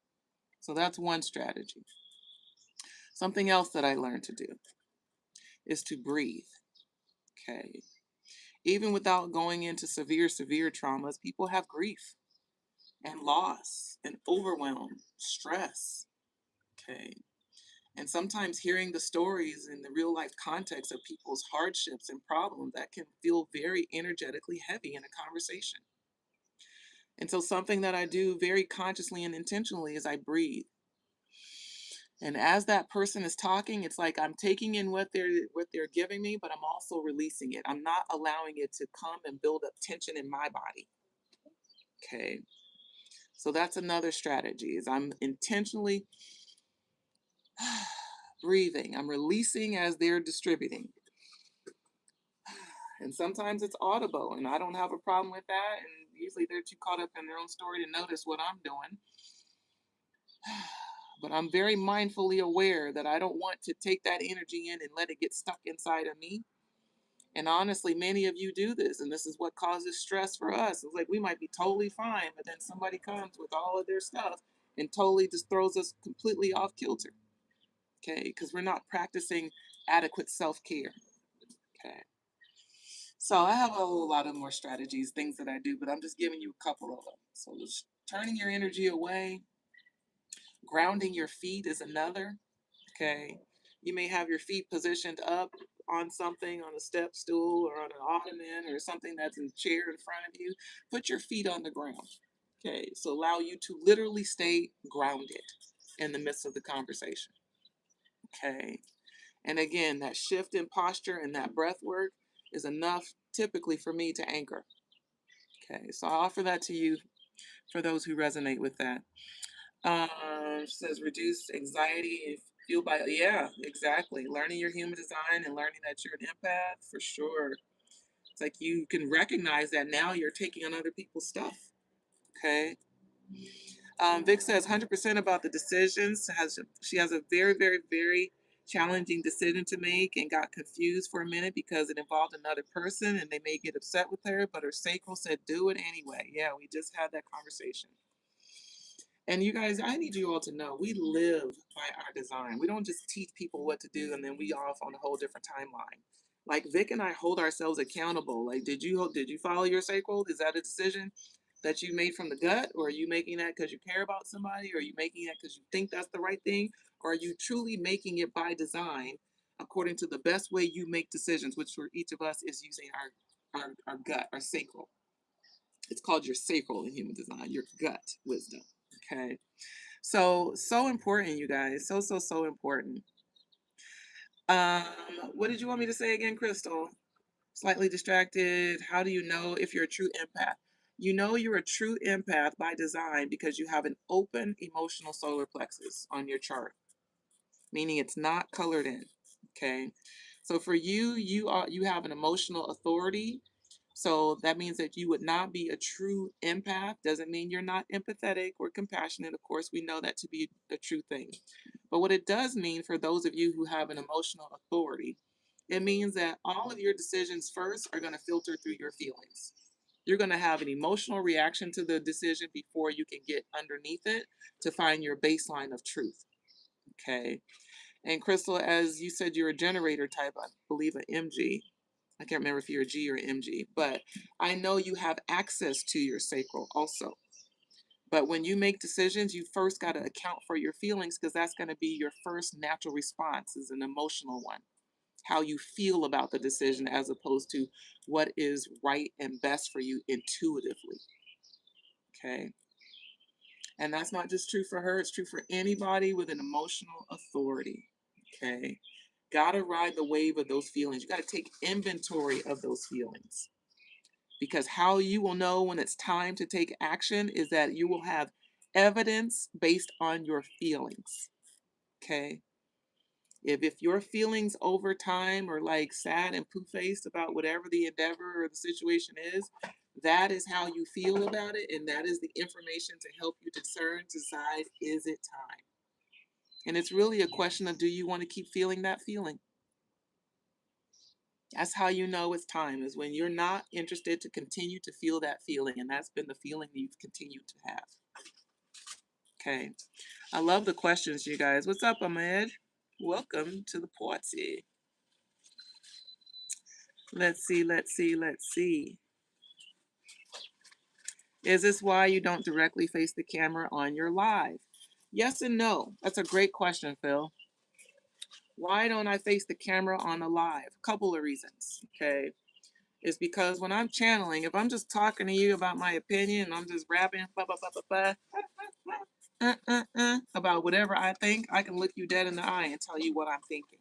So that's one strategy. Something else that I learned to do is to breathe. Okay. Even without going into severe traumas, people have grief and loss and overwhelm, stress. Okay. And sometimes hearing the stories in the real life context of people's hardships and problems, that can feel very energetically heavy in a conversation. And so something that I do very consciously and intentionally is I breathe. And as that person is talking, it's like I'm taking in what they're giving me, but I'm also releasing it. I'm not allowing it to come and build up tension in my body. Okay. So that's another strategy is I'm intentionally breathing. I'm releasing as they're distributing. And sometimes it's audible, and I don't have a problem with that. And usually they're too caught up in their own story to notice what I'm doing. But I'm very mindfully aware that I don't want to take that energy in and let it get stuck inside of me. And honestly, many of you do this, and this is what causes stress for us. It's like we might be totally fine, but then somebody comes with all of their stuff and totally just throws us completely off kilter. Okay, because we're not practicing adequate self-care. Okay. So I have a whole lot of more strategies, things that I do, but I'm just giving you a couple of them. So just turning your energy away, grounding your feet is another. Okay. You may have your feet positioned up on something, on a step stool or on an ottoman or something that's in a chair in front of you. Put your feet on the ground. Okay. So allow you to literally stay grounded in the midst of the conversation. Okay. And again, that shift in posture and that breath work is enough typically for me to anchor. Okay, so I offer that to you for those who resonate with that. Says reduce anxiety and feel by, yeah, exactly. Learning your human design and learning that you're an empath for sure. It's like you can recognize that now you're taking on other people's stuff. Okay. Vic says 100% about the decisions. She has a very, very, very challenging decision to make and got confused for a minute because it involved another person and they may get upset with her, but her sacral said, do it anyway. Yeah, we just had that conversation. And you guys, I need you all to know we live by our design. We don't just teach people what to do and then we off on a whole different timeline. Like Vic and I hold ourselves accountable. Like, did you follow your sacral? Is that a decision that you made from the gut, or are you making that because you care about somebody, or are you making that because you think that's the right thing, or are you truly making it by design according to the best way you make decisions, which for each of us is using our gut, our sacral. It's called your sacral in human design, your gut wisdom. Okay. So important, you guys. So important. Um, what did you want me to say again, Crystal? Slightly distracted. How do you know if you're a true empath? You know you're a true empath by design because you have an open emotional solar plexus on your chart, meaning it's not colored in. Okay. So for you, you have an emotional authority. So that means that you would not be a true empath. Doesn't mean you're not empathetic or compassionate. Of course, we know that to be a true thing. But what it does mean for those of you who have an emotional authority, it means that all of your decisions first are going to filter through your feelings. You're going to have an emotional reaction to the decision before you can get underneath it to find your baseline of truth. Okay. And Crystal, as you said, you're a generator type, I believe an MG. I can't remember if you're a G or MG, but I know you have access to your sacral also. But when you make decisions, you first got to account for your feelings because that's going to be your first natural response is an emotional one. How you feel about the decision as opposed to what is right and best for you intuitively. Okay. And that's not just true for her, it's true for anybody with an emotional authority. Okay. Got to ride the wave of those feelings. You got to take inventory of those feelings. Because how you will know when it's time to take action is that you will have evidence based on your feelings. Okay. If your feelings over time are like sad and poo-faced about whatever the endeavor or the situation is, that is how you feel about it, and that is the information to help you discern, decide, is it time? And it's really a question of do you want to keep feeling that feeling? That's how you know it's time, is when you're not interested to continue to feel that feeling, and that's been the feeling you've continued to have. Okay. I love the questions, you guys. What's up, Ahmed? Welcome to the party. Let's see. Is this why you don't directly face the camera on your live? Yes and no. That's a great question, Phil. Why don't I face the camera on a live? Couple of reasons. Okay. Is because when I'm channeling, if I'm just talking to you about my opinion and I'm just rapping about whatever I think, I can look you dead in the eye and tell you what I'm thinking.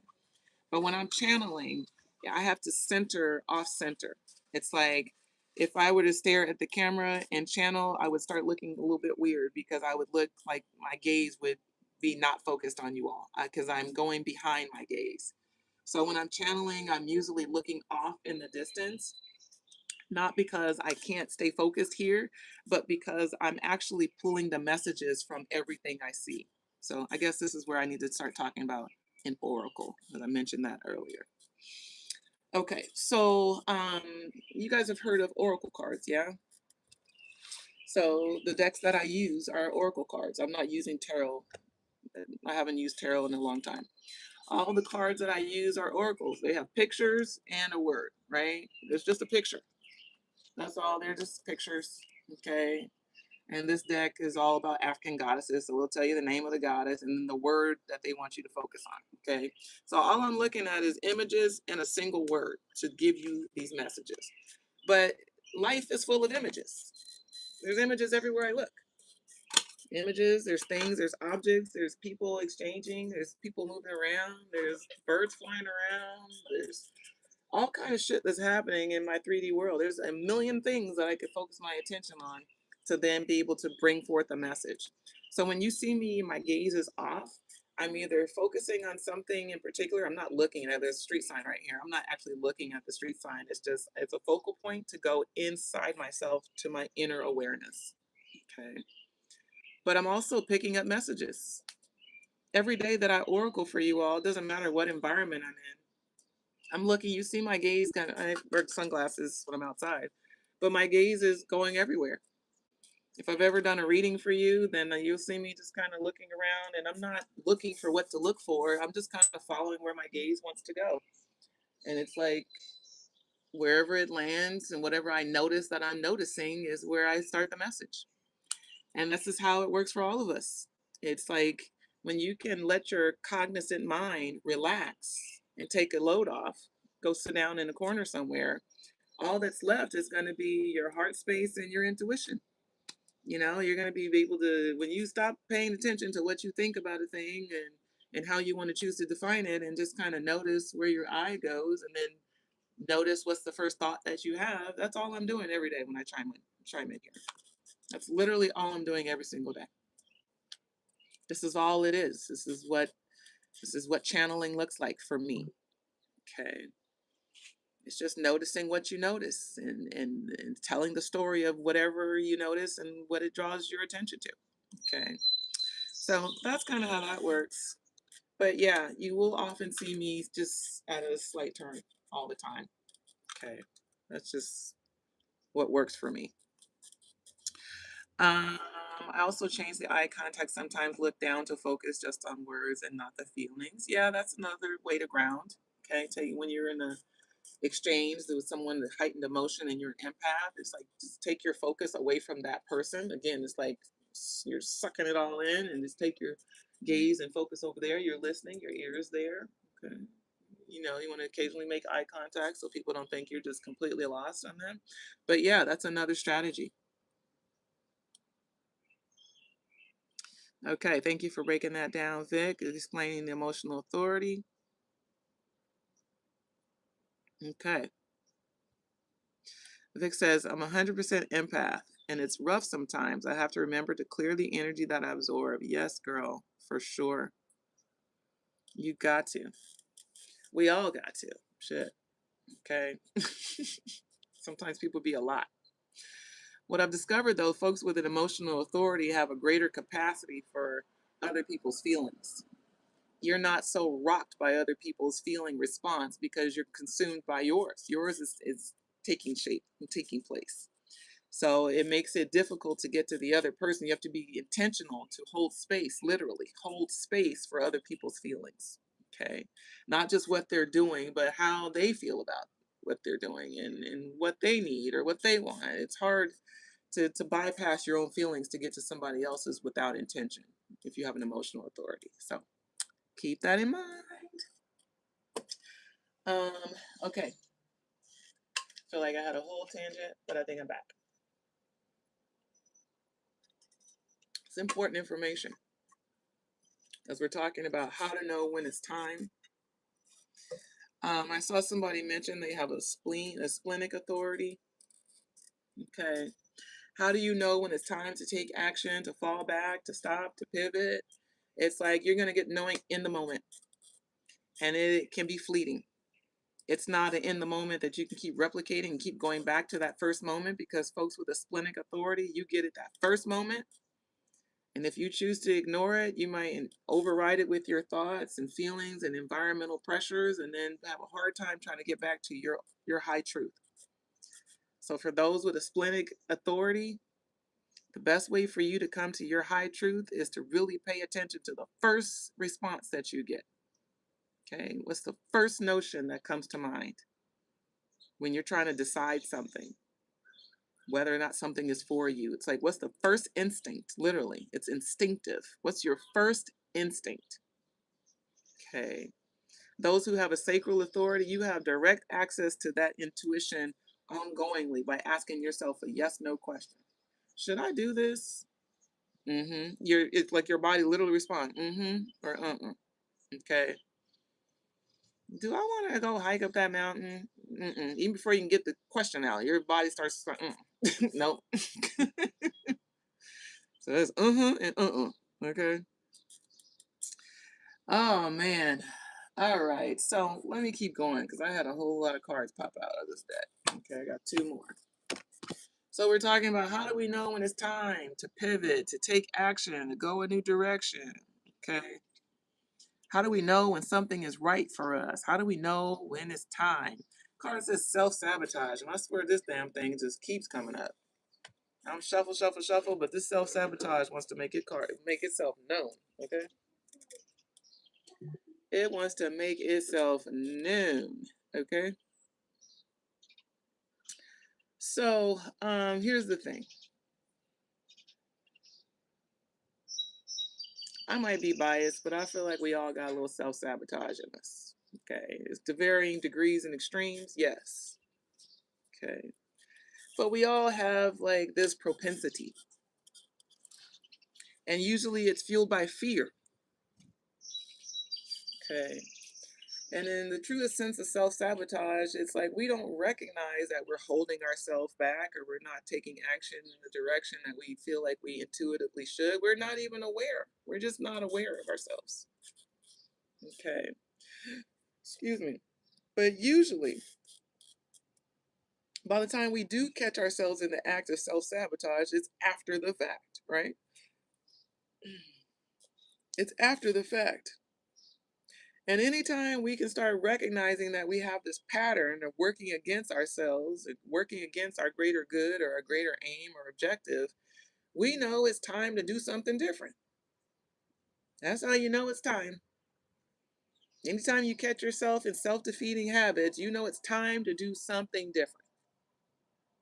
But when I'm channeling, I have to center off center. It's like if I were to stare at the camera and channel, I would start looking a little bit weird because I would look like my gaze would be not focused on you all because I'm going behind my gaze. So when I'm channeling, I'm usually looking off in the distance, not because I can't stay focused here, but because I'm actually pulling the messages from everything I see. So I guess this is where I need to start talking about an oracle, as I mentioned that earlier. Okay, so you guys have heard of oracle cards, yeah? So the decks that I use are oracle cards. I'm not using tarot. I haven't used tarot in a long time. All the cards that I use are oracles. They have pictures and a word, right? There's just a picture. That's all. They're just pictures. Okay. And this deck is all about African goddesses. So we'll tell you the name of the goddess and then the word that they want you to focus on. Okay. So all I'm looking at is images and a single word to give you these messages. But life is full of images. There's images everywhere I look. Images, there's things, there's objects, there's people exchanging, there's people moving around, there's birds flying around, there's all kind of shit that's happening in my 3D world. There's a million things that I could focus my attention on to then be able to bring forth a message. So when you see me, my gaze is off. I'm either focusing on something in particular. I'm not looking at this street sign right here. I'm not actually looking at the street sign. It's a focal point to go inside myself to my inner awareness. Okay. But I'm also picking up messages. Every day that I oracle for you all, it doesn't matter what environment I'm in. I'm looking, you see my gaze kind of, I wear sunglasses when I'm outside, but my gaze is going everywhere. If I've ever done a reading for you, then you'll see me just kind of looking around and I'm not looking for what to look for. I'm just kind of following where my gaze wants to go. And it's like wherever it lands and whatever I notice that I'm noticing is where I start the message. And this is how it works for all of us. It's like when you can let your cognizant mind relax and take a load off, go sit down in a corner somewhere, all that's left is going to be your heart space and your intuition. You know, you're going to be able to, when you stop paying attention to what you think about a thing and how you want to choose to define it, and just kind of notice where your eye goes, and then notice what's the first thought that you have. That's all I'm doing every day when I chime in here. That's literally all I'm doing every single day. This is all it is. This is what channeling looks like for me. Okay. It's just noticing what you notice, and telling the story of whatever you notice and what it draws your attention to. Okay. So that's kind of how that works. But yeah, you will often see me just at a slight turn all the time. Okay. That's just what works for me. Um, I also change the eye contact, sometimes look down to focus just on words and not the feelings. Yeah, that's another way to ground. Okay. Tell you when you're in a exchange with someone with heightened emotion and you're an empath, it's like just take your focus away from that person. Again, it's like you're sucking it all in, and just take your gaze and focus over there. You're listening, your ears there. Okay. You know, you want to occasionally make eye contact so people don't think you're just completely lost on them. But yeah, that's another strategy. Okay, thank you for breaking that down, Vic, explaining the emotional authority. Okay. Vic says, I'm 100% empath, and it's rough sometimes. I have to remember to clear the energy that I absorb. Yes, girl, for sure. You got to. We all got to. Shit. Okay. Sometimes people be a lot. What I've discovered, though, folks with an emotional authority have a greater capacity for other people's feelings. You're not so rocked by other people's feeling response because you're consumed by yours. Yours is taking shape and taking place. So it makes it difficult to get to the other person. You have to be intentional to hold space, literally hold space for other people's feelings. Okay. Not just what they're doing, but how they feel about what they're doing, and what they need or what they want. It's hard to bypass your own feelings to get to somebody else's without intention if you have an emotional authority. So keep that in mind. Um, okay. Feel like I had a whole tangent, but I think I'm back. It's important information as we're talking about how to know when it's time. I saw somebody mention they have a splenic authority. Okay. How do you know when it's time to take action, to fall back, to stop, to pivot? It's like you're going to get knowing in the moment, and it can be fleeting. It's not an in the moment that you can keep replicating and keep going back to that first moment, because folks with a splenic authority, you get it that first moment. And if you choose to ignore it, you might override it with your thoughts and feelings and environmental pressures, and then have a hard time trying to get back to your high truth. So for those with a splenic authority, the best way for you to come to your high truth is to really pay attention to the first response that you get. Okay, what's the first notion that comes to mind when you're trying to decide something, whether or not something is for you? It's like, what's the first instinct? Literally, it's instinctive. What's your first instinct? Okay. Those who have a sacral authority, you have direct access to that intuition ongoingly by asking yourself a yes no question. Should I do this? It's like your body literally responds, or Okay. Do I want to go hike up that mountain? Even before you can get the question out, your body starts nope. So it's and Okay. Oh man. All right. So let me keep going because I had a whole lot of cards pop out of this deck. Okay, I got two more. So we're talking about how do we know when it's time to pivot, to take action, to go a new direction. Okay. How do we know when something is right for us? How do we know when it's time? Card says self-sabotage, and I swear this damn thing just keeps coming up. I'm shuffle, shuffle, shuffle, but this self-sabotage wants to make itself known. Okay. It wants to make itself known. Okay. So here's the thing. I might be biased, but I feel like we all got a little self-sabotage in us. Okay. It's to varying degrees and extremes, yes. Okay. But we all have like this propensity. And usually it's fueled by fear. Okay. And in the truest sense of self-sabotage, it's like we don't recognize that we're holding ourselves back or we're not taking action in the direction that we feel like we intuitively should. We're not even aware. We're just not aware of ourselves. Okay. Excuse me. But usually, by the time we do catch ourselves in the act of self-sabotage, it's after the fact, right? It's after the fact. And anytime we can start recognizing that we have this pattern of working against ourselves and working against our greater good or our greater aim or objective, we know it's time to do something different. That's how you know it's time. Anytime you catch yourself in self-defeating habits, you know it's time to do something different.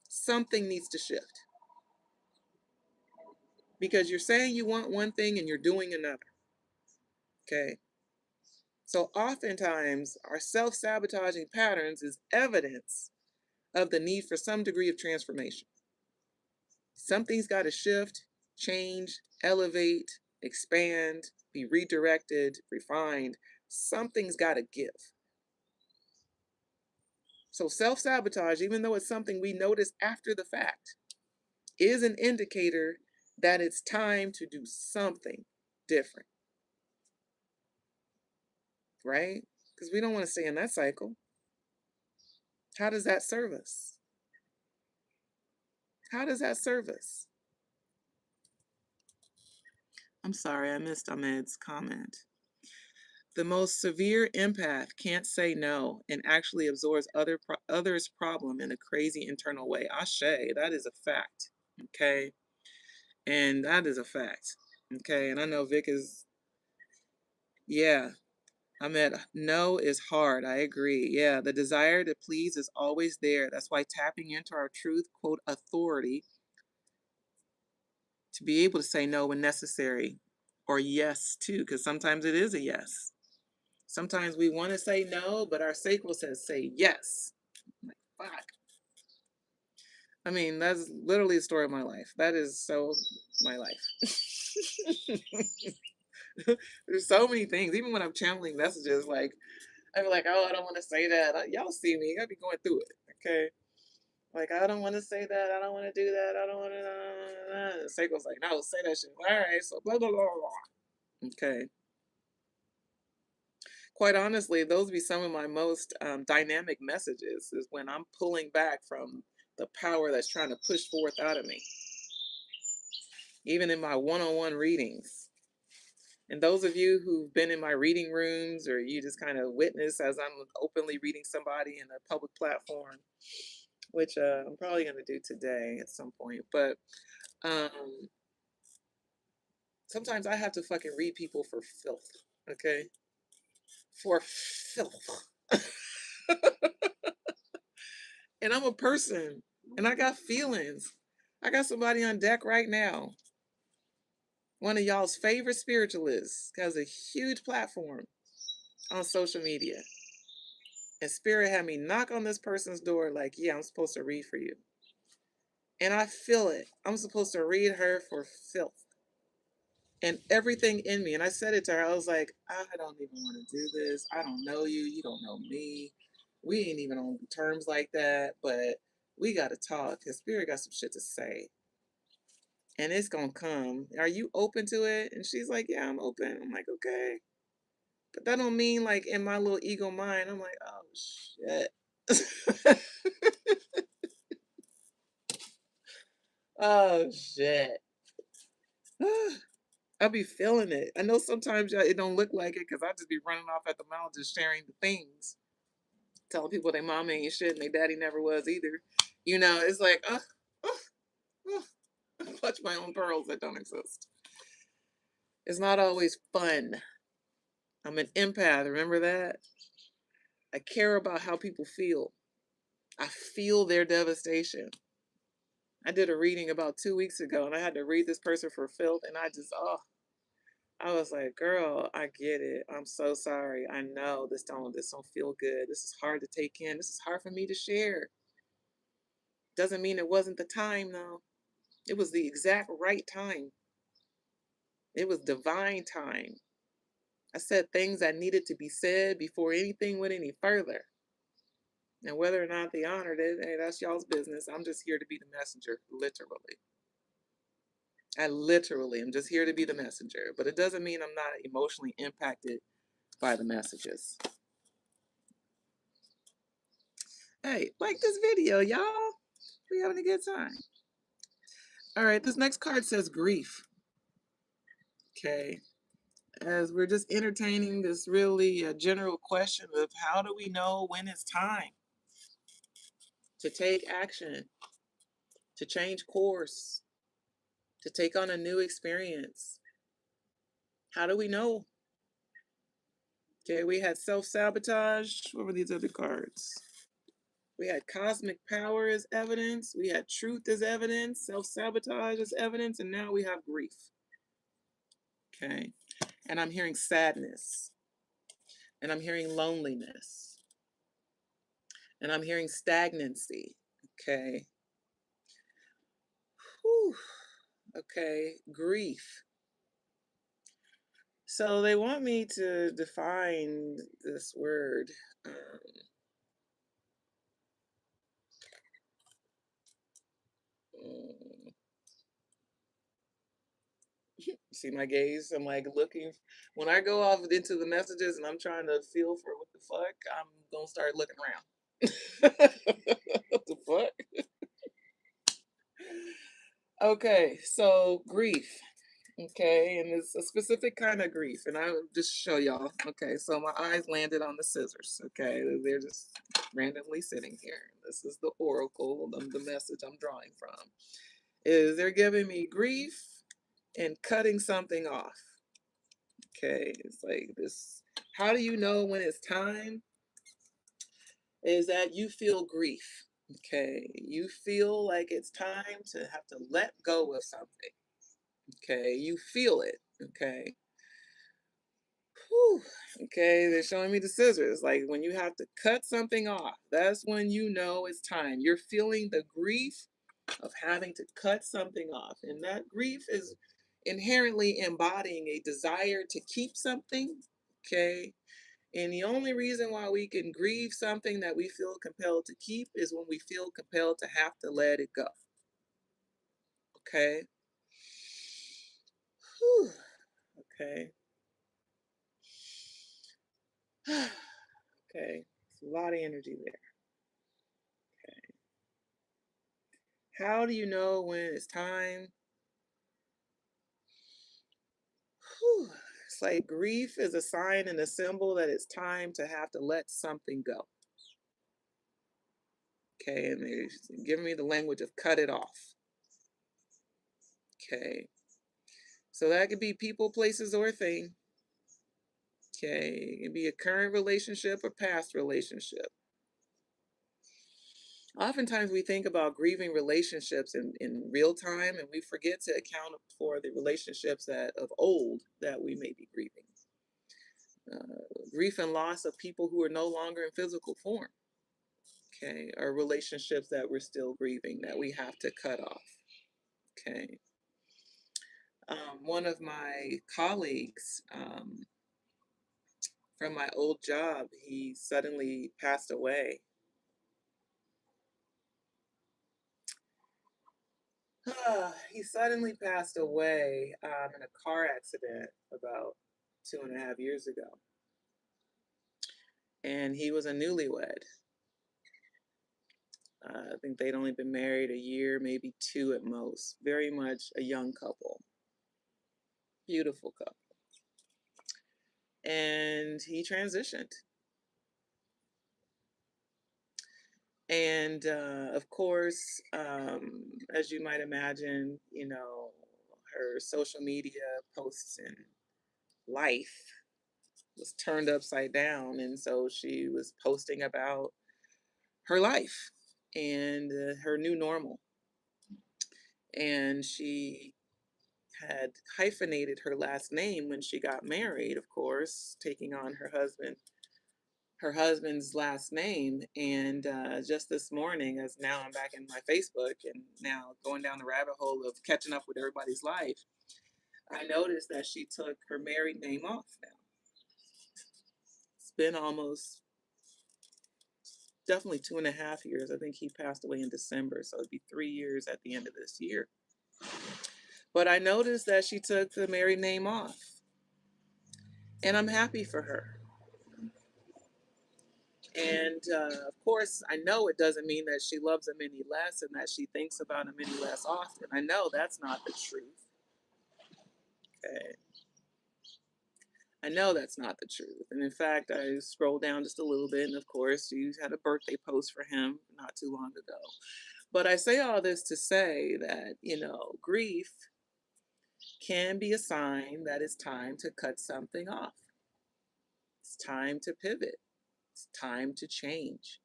Something needs to shift. Because you're saying you want one thing and you're doing another. Okay. So oftentimes our self-sabotaging patterns is evidence of the need for some degree of transformation. Something's got to shift, change, elevate, expand, be redirected, refined. Something's got to give. So self-sabotage, even though it's something we notice after the fact, is an indicator that it's time to do something different, right? Because we don't want to stay in that cycle. How does that serve us? How does that serve us? I'm sorry, I missed Ahmed's comment. The most severe empath can't say no and actually absorbs others' problem in a crazy internal way. Ashe, that is a fact. Okay. And that is a fact. Okay. And I know Vic is, yeah. Ahmed, no is hard. I agree. Yeah. The desire to please is always there. That's why tapping into our truth, quote, authority, to be able to say no when necessary, or yes too, because sometimes it is a yes. Sometimes we want to say no, but our sacral says say yes. I'm like, fuck. I mean, that's literally the story of my life. That is so my life. There's so many things. Even when I'm channeling messages, like I'm like, oh, I don't want to say that. Y'all see me. I be going through it. Okay. Like, I don't want to say that. I don't want to do that. I don't want to. The sacral's like, no, say that shit. All right. So blah, blah, blah, blah. Okay. Quite honestly, those be some of my most dynamic messages is when I'm pulling back from the power that's trying to push forth out of me, even in my one-on-one readings. And those of you who've been in my reading rooms or you just kind of witness as I'm openly reading somebody in a public platform, which I'm probably going to do today at some point. But um, sometimes I have to fucking read people for filth, okay? For filth. And I'm a person and I got feelings. I got somebody on deck right now. One of y'all's favorite spiritualists has a huge platform on social media. And Spirit had me knock on this person's door like, yeah, I'm supposed to read for you. And I feel it. I'm supposed to read her for filth. And everything in me. And I said it to her. I was like, I don't even want to do this. I don't know you. You don't know me. We ain't even on terms like that. But we got to talk because Spirit got some shit to say. And it's going to come. Are you open to it? And she's like, yeah, I'm open. I'm like, okay. But that don't mean like in my little ego mind, I'm like, oh, shit. Oh, shit. I be feeling it. I know sometimes it don't look like it because I just be running off at the mouth just sharing the things. Telling people their mama ain't shit and their daddy never was either. You know, it's like, clutch my own pearls that don't exist. It's not always fun. I'm an empath, remember that? I care about how people feel. I feel their devastation. I did a reading about 2 weeks ago and I had to read this person for filth and I was like, girl, I get it. I'm so sorry. I know this don't feel good. This is hard to take in. This is hard for me to share. Doesn't mean it wasn't the time though. It was the exact right time. It was divine time. I said things that needed to be said before anything went any further. And whether or not they honored it, hey, that's y'all's business. I'm just here to be the messenger, literally. I literally am just here to be the messenger, but it doesn't mean I'm not emotionally impacted by the messages. Hey, like this video, y'all. We having a good time. All right, this next card says grief. Okay. As we're just entertaining this really general question of how do we know when it's time to take action, to change course, to take on a new experience? How do we know? Okay, we had self-sabotage. What were these other cards? We had cosmic power as evidence. We had truth as evidence, self-sabotage as evidence, and now we have grief. Okay, and I'm hearing sadness, and I'm hearing loneliness, and I'm hearing stagnancy. Okay. Whew. Okay, grief. So they want me to define this word. Mm, See my gaze? I'm like looking. When I go off into the messages and I'm trying to feel for what the fuck, I'm gonna start looking around. What the fuck? Okay, so grief. Okay, and it's a specific kind of grief, and I will just show y'all. Okay, so my eyes landed on the scissors. Okay, they're just randomly sitting here. This is the oracle, the message I'm drawing from. Is they're giving me grief and cutting something off. Okay, it's like this. How do you know when it's time? Is that you feel grief. Okay, you feel like it's time to have to let go of something. Okay, you feel it. Okay. Whew. Okay, they're showing me the scissors. Like when you have to cut something off, that's when you know it's time. You're feeling the grief of having to cut something off. And that grief is inherently embodying a desire to keep something. Okay. And the only reason why we can grieve something that we feel compelled to keep is when we feel compelled to have to let it go. Okay. Whew. Okay. Okay. It's a lot of energy there. How do you know when it's time? Whew. It's like grief is a sign and a symbol that it's time to have to let something go. Okay, and they're giving me the language of cut it off. Okay, so that could be people, places, or thing. Okay, it can be a current relationship or past relationship. Oftentimes we think about grieving relationships in real time, and we forget to account for the relationships that of old that we may be grieving. Grief and loss of people who are no longer in physical form. Okay, or relationships that we're still grieving that we have to cut off. Okay. One of my colleagues from my old job, he suddenly passed away. He suddenly passed away in a car accident about 2.5 years ago. And he was a newlywed. I think they'd only been married a year, maybe two at most. Very much a young couple. Beautiful couple. And he transitioned. And of course, as you might imagine, her social media posts and life was turned upside down. And so she was posting about her life and her new normal. And she had hyphenated her last name when she got married, of course, taking on her husband's last name. And just this morning, as now I'm back in my Facebook and now going down the rabbit hole of catching up with everybody's life, I noticed that she took her married name off now. It's been almost definitely 2.5 years. I think he passed away in December, so it'd be 3 years at the end of this year. But I noticed that she took the married name off, and I'm happy for her. And of course, I know it doesn't mean that she loves him any less and that she thinks about him any less often. I know that's not the truth. Okay. I know that's not the truth. And in fact, I scrolled down just a little bit, and of course, you had a birthday post for him not too long ago. But I say all this to say that, grief can be a sign that it's time to cut something off. It's time to pivot. It's time to change.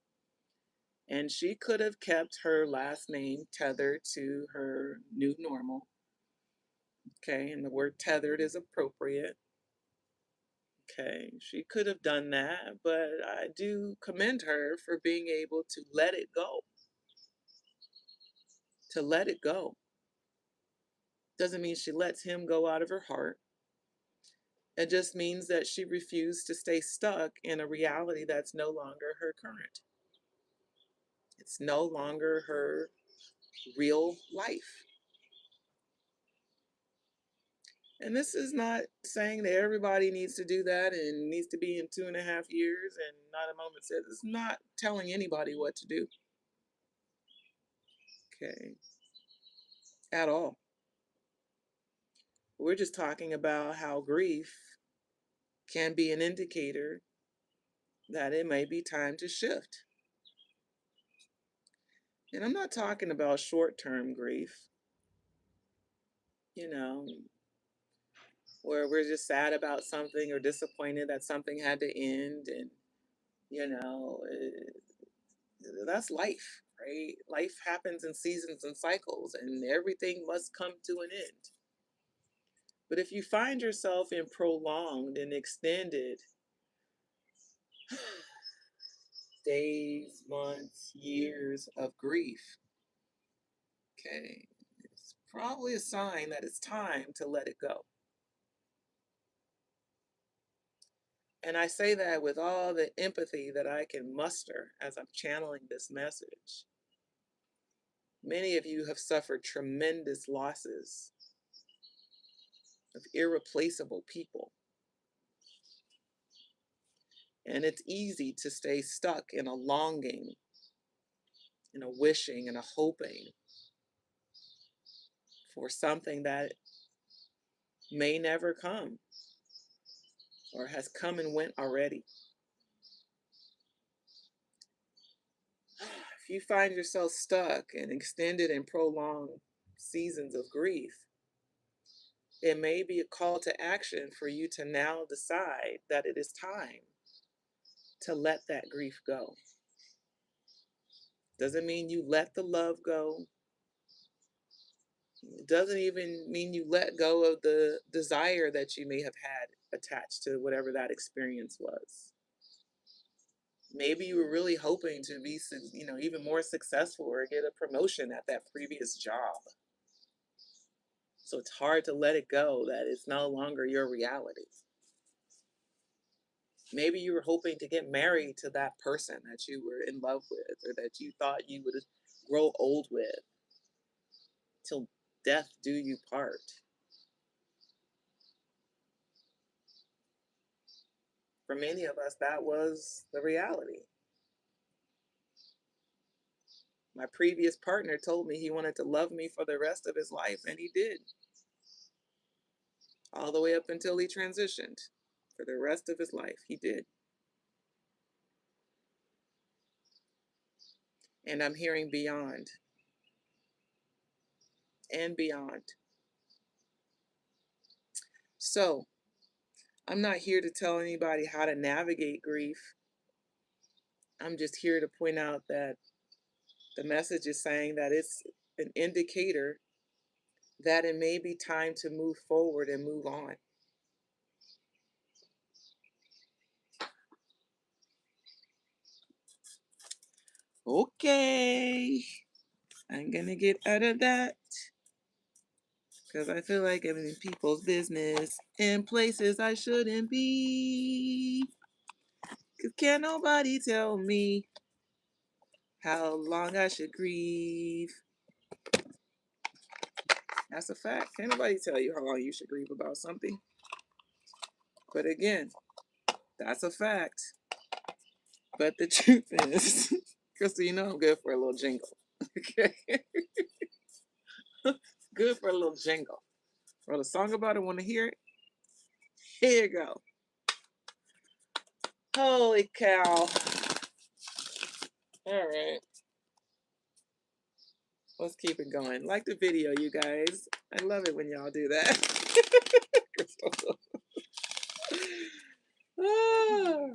And she could have kept her last name tethered to her new normal. Okay, and the word tethered is appropriate. Okay, she could have done that, but I do commend her for being able to let it go. To let it go. Doesn't mean she lets him go out of her heart. It just means that she refused to stay stuck in a reality that's no longer her current. It's no longer her real life. And this is not saying that everybody needs to do that and needs to be in 2.5 years and not a moment said. It's not telling anybody what to do. Okay. At all. We're just talking about how grief can be an indicator that it may be time to shift. And I'm not talking about short-term grief, where we're just sad about something or disappointed that something had to end. And, that's life, right? Life happens in seasons and cycles, and everything must come to an end. But if you find yourself in prolonged and extended days, months, years of grief, okay, it's probably a sign that it's time to let it go. And I say that with all the empathy that I can muster as I'm channeling this message. Many of you have suffered tremendous losses of irreplaceable people. And it's easy to stay stuck in a longing, in a wishing, and a hoping for something that may never come or has come and went already. If you find yourself stuck in extended and prolonged seasons of grief, it may be a call to action for you to now decide that it is time to let that grief go. Doesn't mean you let the love go. It doesn't even mean you let go of the desire that you may have had attached to whatever that experience was. Maybe you were really hoping to be, even more successful or get a promotion at that previous job. So it's hard to let it go that it's no longer your reality. Maybe you were hoping to get married to that person that you were in love with or that you thought you would grow old with till death do you part. For many of us, that was the reality. My previous partner told me he wanted to love me for the rest of his life, and he did. All the way up until he transitioned. For the rest of his life, he did. And I'm hearing beyond and beyond. So, I'm not here to tell anybody how to navigate grief. I'm just here to point out that the message is saying that it's an indicator that it may be time to move forward and move on. Okay, I'm gonna get out of that Because I feel like I'm in people's business in places I shouldn't be. Because can't nobody tell me how long I should grieve. That's a fact. Can't nobody tell you how long you should grieve about something. But again, that's a fact. But the truth is, Crystal, you know I'm good for a little jingle. Okay? Good for a little jingle. Wrote a song about it. Want to hear it? Here you go. Holy cow. All right. Let's keep it going. Like the video, you guys. I love it when y'all do that. Ah.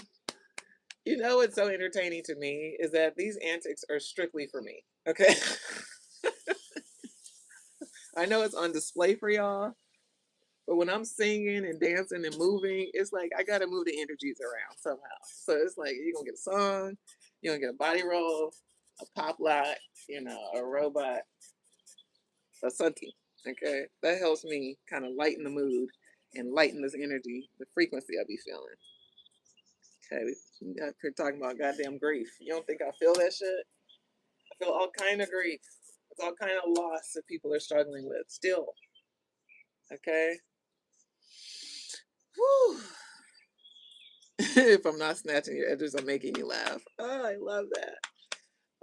You know what's so entertaining to me is that these antics are strictly for me. Okay? I know it's on display for y'all, but when I'm singing and dancing and moving, it's like I gotta move the energies around somehow. So it's like you're gonna get a song, you're gonna get a body roll, a pop lock, a robot, a something. Okay, that helps me kind of lighten the mood and lighten this energy, the frequency I be feeling. Okay, we got here talking about goddamn grief. You don't think I feel that shit? I feel all kind of grief. It's all kind of loss that people are struggling with still. Okay. Whew. If I'm not snatching your edges, I'm making you laugh. Oh, I love that.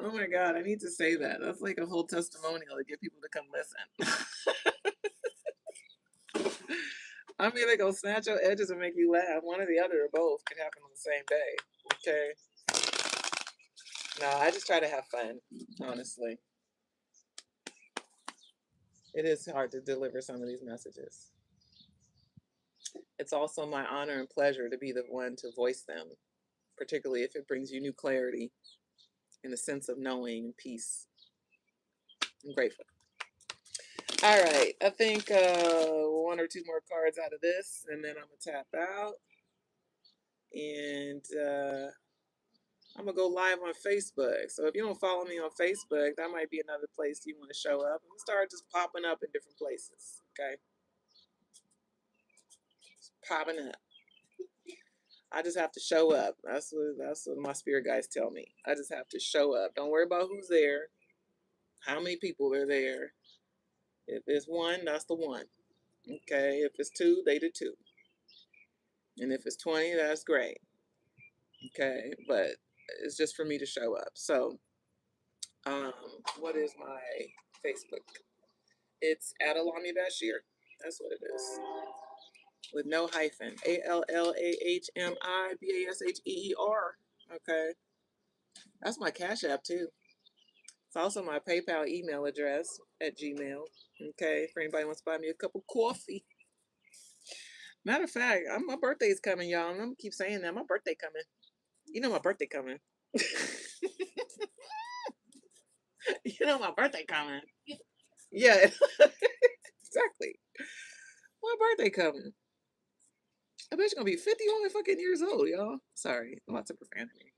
Oh my God, I need to say that. That's like a whole testimonial to get people to come listen. I'm either gonna snatch your edges or make you laugh. One or the other or both can happen on the same day. Okay. No, I just try to have fun, honestly. It is hard to deliver some of these messages. It's also my honor and pleasure to be the one to voice them, particularly if it brings you new clarity and a sense of knowing and peace. I'm grateful. All right, I think one or two more cards out of this, and then I'm gonna tap out. And I'm gonna go live on Facebook. So if you don't follow me on Facebook, that might be another place you want to show up. I'm gonna start just popping up in different places. Okay, just popping up. I just have to show up. That's what my spirit guides tell me. I just have to show up. Don't worry about who's there, how many people are there. If it's one, that's the one. Okay. If it's two, they the two. And if it's 20, that's great. Okay. But it's just for me to show up. So, what is my Facebook? It's at Allah-mi Basheer. That's what it is. With no hyphen. ALLAHMIBASHEER. Okay. That's my Cash App too. It's also my PayPal email address at Gmail. Okay. For anybody who wants to buy me a cup of coffee. Matter of fact, my birthday's coming, y'all. I'm gonna keep saying that. My birthday coming. You know my birthday coming. You know my birthday coming. Yeah, exactly. My birthday coming. I bet you're gonna be 51 fucking years old, y'all. Sorry, lots of profanity.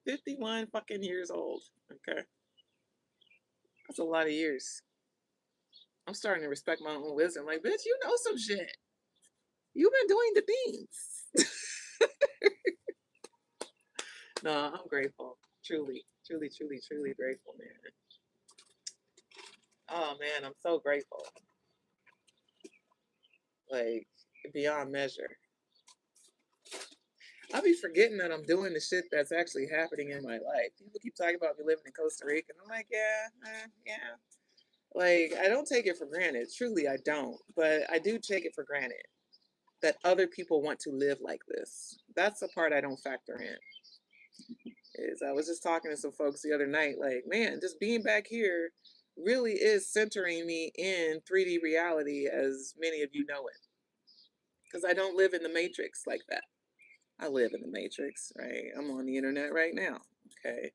51 fucking years old. Okay. That's a lot of years. I'm starting to respect my own wisdom. Like, bitch, you know some shit. You've been doing the things. No, I'm grateful. Truly, truly, truly, truly grateful, man. Oh man, I'm so grateful. Like, beyond measure. I be forgetting that I'm doing the shit that's actually happening in my life. People keep talking about me living in Costa Rica, and I'm like, yeah. Like, I don't take it for granted. Truly, I don't. But I do take it for granted that other people want to live like this. That's the part I don't factor in. Is I was just talking to some folks the other night, like, man, just being back here really is centering me in 3D reality as many of you know it. Because I don't live in the matrix like that. I live in the matrix, right? I'm on the internet right now, okay?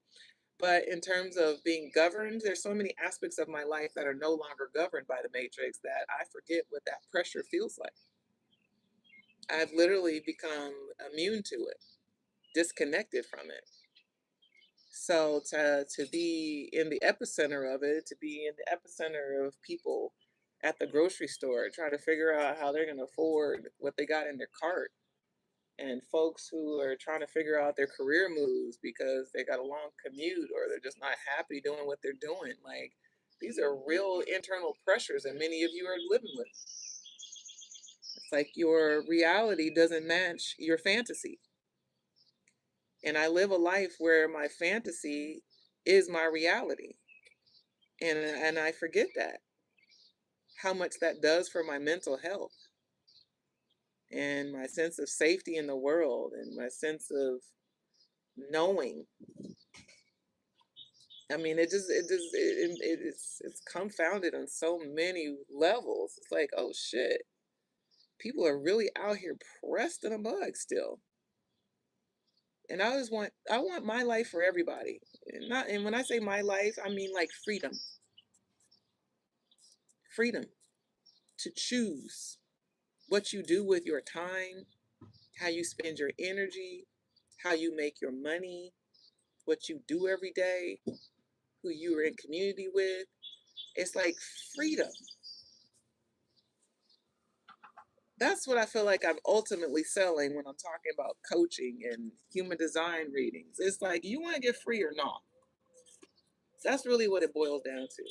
But in terms of being governed, there's so many aspects of my life that are no longer governed by the matrix that I forget what that pressure feels like. I've literally become immune to it, disconnected from it. So to be in the epicenter of it, to be in the epicenter of people at the grocery store trying to figure out how they're going to afford what they got in their cart, and folks who are trying to figure out their career moves because they got a long commute or they're just not happy doing what they're doing. Like, these are real internal pressures that many of you are living with. It's like your reality doesn't match your fantasy. And I live a life where my fantasy is my reality. And I forget that, how much that does for my mental health and my sense of safety in the world and my sense of knowing. I mean, it's confounded on so many levels. It's like, oh shit, people are really out here pressed in a mug still. And I want my life for everybody. And when I say my life, I mean like freedom. Freedom to choose what you do with your time, how you spend your energy, how you make your money, what you do every day, who you are in community with. It's like freedom. That's what I feel like I'm ultimately selling when I'm talking about coaching and human design readings. It's like, you want to get free or not? That's really what it boils down to.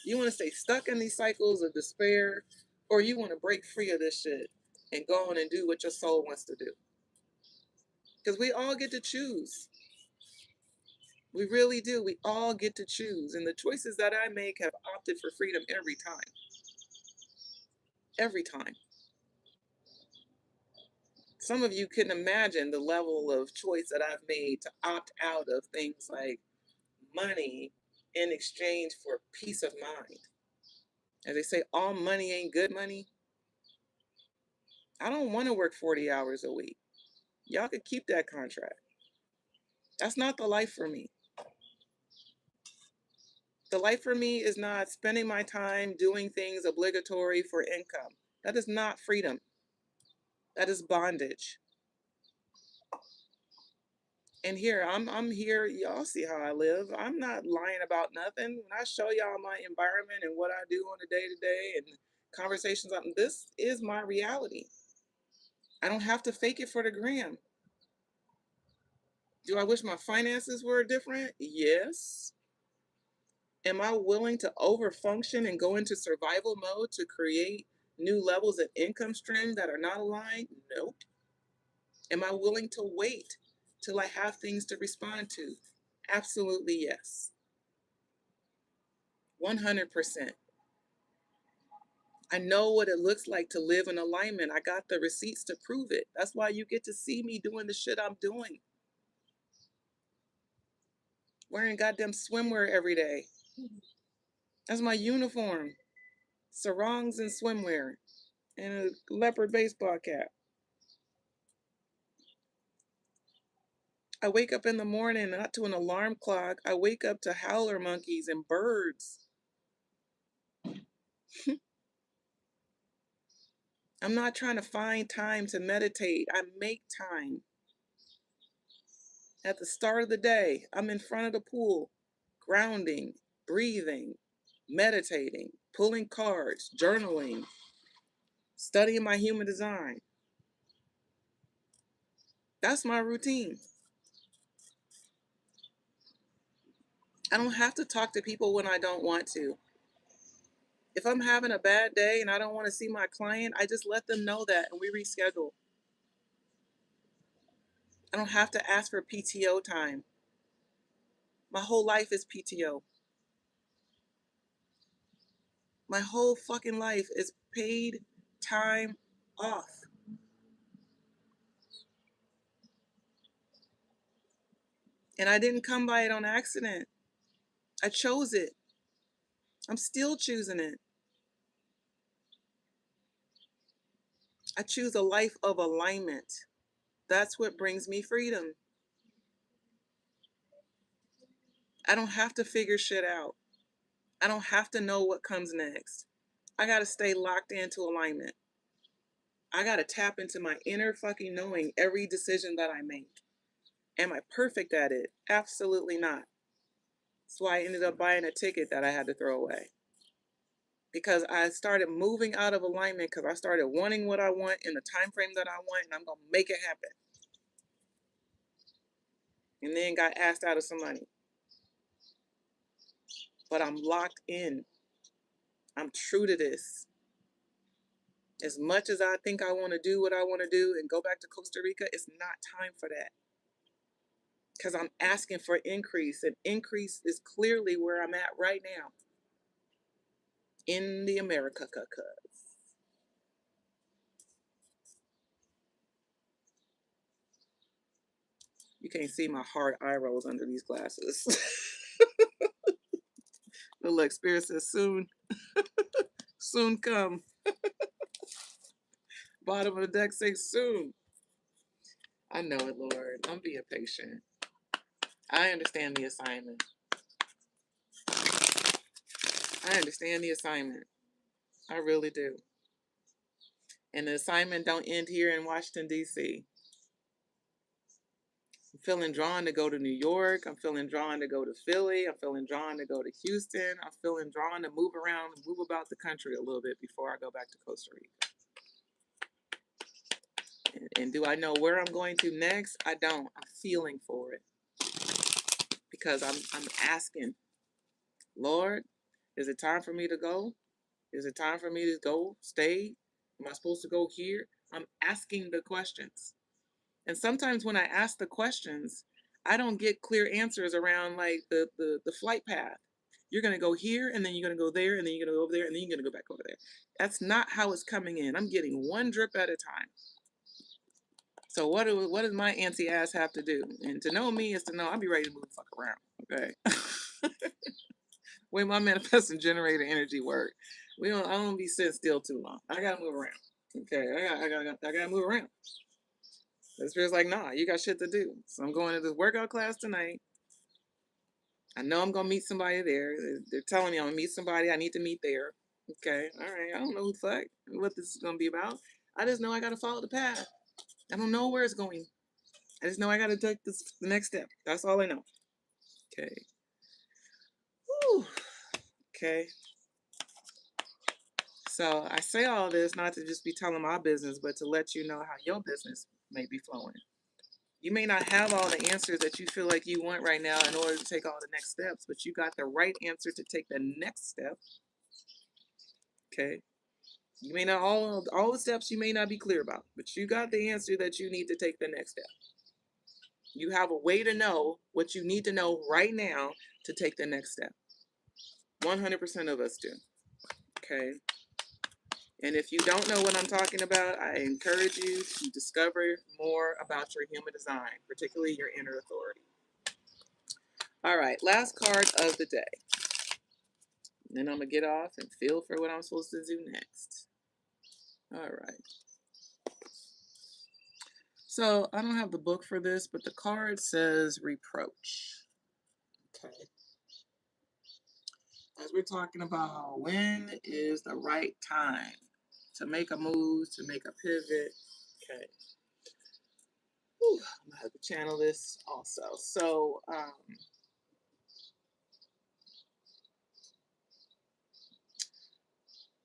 You want to stay stuck in these cycles of despair, or you want to break free of this shit and go on and do what your soul wants to do? Because we all get to choose. We really do. We all get to choose. And the choices that I make have opted for freedom every time. Every time. Some of you couldn't imagine the level of choice that I've made to opt out of things like money in exchange for peace of mind. As they say, all money ain't good money. I don't want to work 40 hours a week. Y'all could keep that contract. That's not the life for me. The life for me is not spending my time doing things obligatory for income. That is not freedom. That is bondage. And here, I'm here, y'all see how I live. I'm not lying about nothing. When I show y'all my environment and what I do on a day-to-day and conversations, this is my reality. I don't have to fake it for the gram. Do I wish my finances were different? Yes. Am I willing to overfunction and go into survival mode to create new levels of income stream that are not aligned? Nope. Am I willing to wait till I have things to respond to? Absolutely yes. 100%. I know what it looks like to live in alignment. I got the receipts to prove it. That's why you get to see me doing the shit I'm doing. Wearing goddamn swimwear every day. That's my uniform. Sarongs and swimwear. And a leopard baseball cap. I wake up in the morning not to an alarm clock. I wake up to howler monkeys and birds. I'm not trying to find time to meditate. I make time. At the start of the day, I'm in front of the pool, grounding, breathing, meditating, pulling cards, journaling, studying my human design. That's my routine. I don't have to talk to people when I don't want to. If I'm having a bad day and I don't want to see my client, I just let them know that and we reschedule. I don't have to ask for PTO time. My whole life is PTO. My whole fucking life is paid time off. And I didn't come by it on accident. I chose it. I'm still choosing it. I choose a life of alignment. That's what brings me freedom. I don't have to figure shit out. I don't have to know what comes next. I got to stay locked into alignment. I got to tap into my inner fucking knowing every decision that I make. Am I perfect at it? Absolutely not. That's why I ended up buying a ticket that I had to throw away. because I started moving out of alignment because I started wanting what I want in the time frame that I want, and I'm gonna make it happen. And then got asked out of some money. But I'm locked in. I'm true to this. As much as I think I want to do what I want to do and go back to Costa Rica, it's not time for that. Because I'm asking for increase, and increase is clearly where I'm at right now in the America. You can't see my hard eye rolls under these glasses. But look, Spirit says soon, soon come. Bottom of the deck says soon. I know it, Lord. I'm being patient. I understand the assignment. I understand the assignment. I really do. And the assignment don't end here in Washington, D.C. I'm feeling drawn to go to New York. I'm feeling drawn to go to Philly. I'm feeling drawn to go to Houston. I'm feeling drawn to move around and move about the country a little bit before I go back to Costa Rica. And do I know where I'm going to next? I don't. I'm feeling for it. Because I'm asking, Lord, is it time for me to go? Is it time for me to go, stay? Am I supposed to go here? I'm asking the questions. And sometimes when I ask the questions, I don't get clear answers around like the flight path. You're going to go here, and then you're going to go there, and then you're going to go over there, and then you're going to go back over there. That's not how it's coming in. I'm getting one drip at a time. So what does my auntie ass have to do? And to know me is to know I'll be ready to move the fuck around. Okay. Way my manifesting generator energy work. I don't be sitting still too long. I gotta move around. Okay, I gotta move around. The spirit's like, nah, you got shit to do. So I'm going to this workout class tonight. I know I'm gonna meet somebody there. They're telling me I'm gonna meet somebody I need to meet there. Okay, all right. I don't know who the fuck what this is gonna be about. I just know I gotta follow the path. I don't know where it's going. I just know I gotta take the next step. That's all I know. Okay. Whew. Okay. So I say all this not to just be telling my business, but to let you know how your business may be flowing. You may not have all the answers that you feel like you want right now in order to take all the next steps, but you got the right answer to take the next step. Okay. You may not all the steps you may not be clear about, but you got the answer that you need to take the next step. You have a way to know what you need to know right now to take the next step. 100% of us do. Okay. And if you don't know what I'm talking about, I encourage you to discover more about your human design, particularly your inner authority. All right, last card of the day. Then I'm going to get off and feel for what I'm supposed to do next. All right. So I don't have the book for this, but the card says reproach. Okay. As we're talking about when is the right time to make a move, to make a pivot. Okay. Whew, I'm gonna have to channel this also. So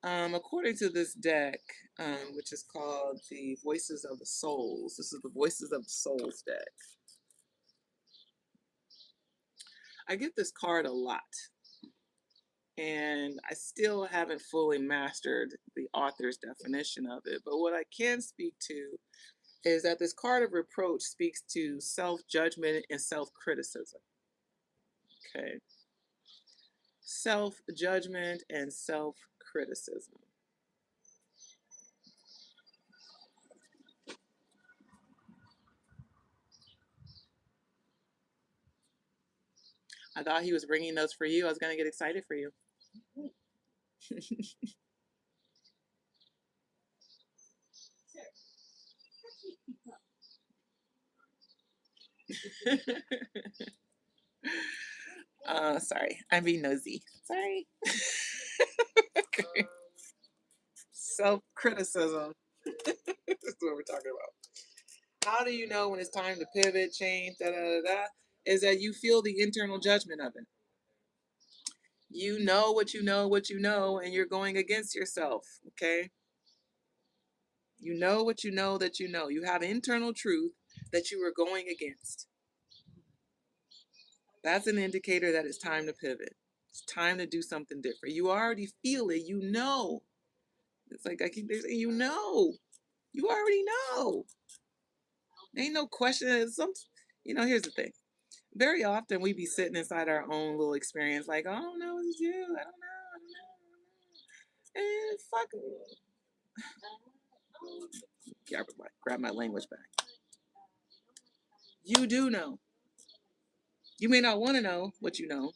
according to this deck, which is called the Voices of the Souls, this is the Voices of the Souls deck. I get this card a lot, and I still haven't fully mastered the author's definition of it. But what I can speak to is that this card of reproach speaks to self-judgment and self-criticism. Okay. Self-judgment and self-criticism. I thought he was bringing those for you. I was going to get excited for you. Sorry, I'm being nosy. Sorry. Okay. Self-criticism. This is what we're talking about. How do you know when it's time to pivot, change, da da da da? Is that you feel the internal judgment of it. You know what you know, what you know, and you're going against yourself, okay? You know what you know that you know. You have internal truth that you are going against. That's an indicator that it's time to pivot. It's time to do something different. You already feel it. You know. It's like I keep saying, you know. You already know. Ain't no question. Here's the thing. Very often we be sitting inside our own little experience, like, I don't know what to do. I don't know. And fuck. Grab my language back. You do know. You may not want to know what you know.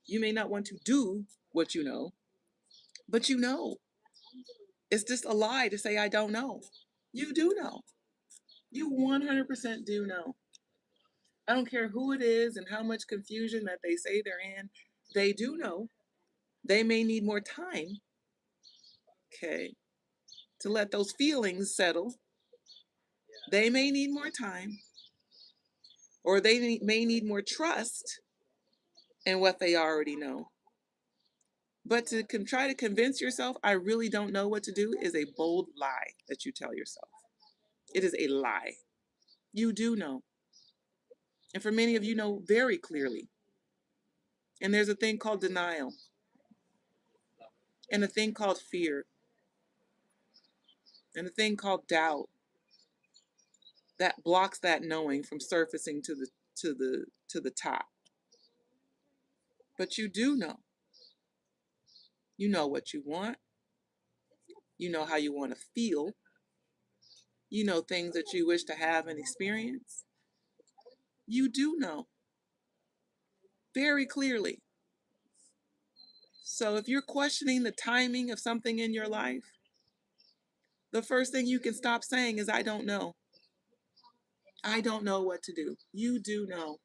You may not want to do what you know, but you know. It's just a lie to say I don't know. You do know. You 100% do know. I don't care who it is and how much confusion that they say they're in. They do know. They may need more time, okay, to let those feelings settle. They may need more time, or they may need more trust in what they already know. But to try to convince yourself, I really don't know what to do, is a bold lie that you tell yourself. It is a lie. You do know. And for many of you know very clearly. And there's a thing called denial and a thing called fear and a thing called doubt that blocks that knowing from surfacing to the top. But you do know. You know what you want. You know how you want to feel. You know things that you wish to have and experience. You do know very clearly. So if you're questioning the timing of something in your life, the first thing you can stop saying is, I don't know. I don't know what to do. You do know.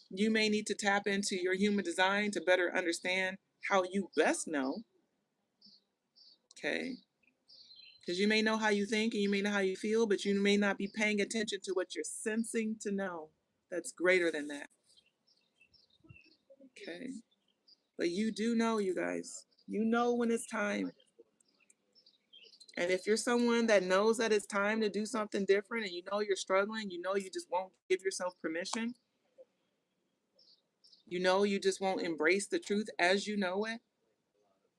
You may need to tap into your human design to better understand how you best know. Okay. Because you may know how you think and you may know how you feel, but you may not be paying attention to what you're sensing to know. That's greater than that. Okay. But you do know, you guys. You know when it's time. And if you're someone that knows that it's time to do something different and you know you're struggling, you know you just won't give yourself permission, you know you just won't embrace the truth as you know it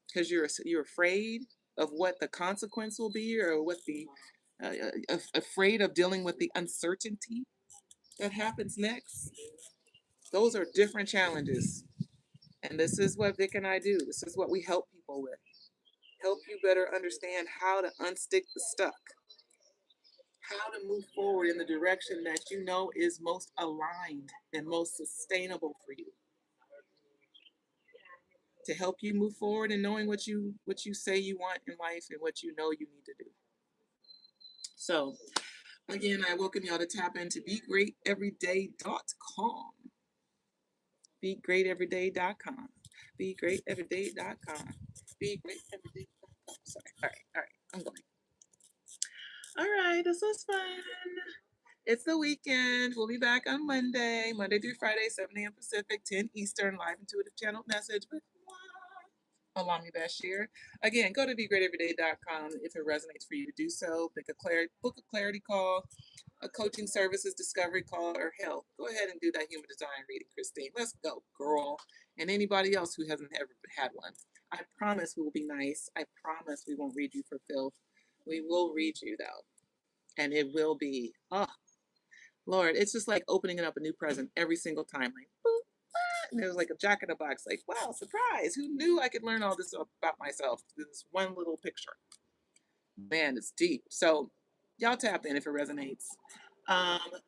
because you're afraid of what the consequence will be, or what the afraid of dealing with the uncertainty that happens next. Those are different challenges. And this is what Vic and I do. This is what we help people with. Help you better understand how to unstick the stuck, how to move forward in the direction that you know is most aligned and most sustainable for you, to help you move forward in knowing what you say you want in life and what you know you need to do. So again, I welcome y'all to tap into begreateveryday.com. begreateveryday.com. begreateveryday.com. begreateveryday.com. Sorry. All right, I'm going. All right, this was fun. It's the weekend. We'll be back on Monday through Friday, 7 a.m. Pacific, 10 Eastern, live intuitive channel message with Allah-mi Basheer. Again, go to begreateveryday.com if it resonates for you to do so. Book a clarity call, a coaching services discovery call, or hell, go ahead and do that human design reading, Christine. Let's go, girl. And anybody else who hasn't ever had one. I promise we will be nice. I promise we won't read you for filth. We will read you, though. And it will be, oh, Lord, it's just like opening up a new present every single time. Like, boop, ah, and there's like a jack in a box. Like, wow, surprise! Who knew I could learn all this about myself through this one little picture? Man, it's deep. So, y'all tap in if it resonates.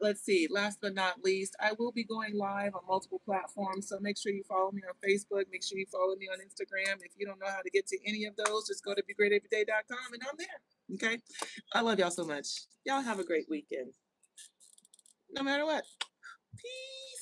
Let's see. Last but not least, I will be going live on multiple platforms. So make sure you follow me on Facebook. Make sure you follow me on Instagram. If you don't know how to get to any of those, just go to begreateveryday.com and I'm there. Okay. I love y'all so much. Y'all have a great weekend. No matter what. Peace.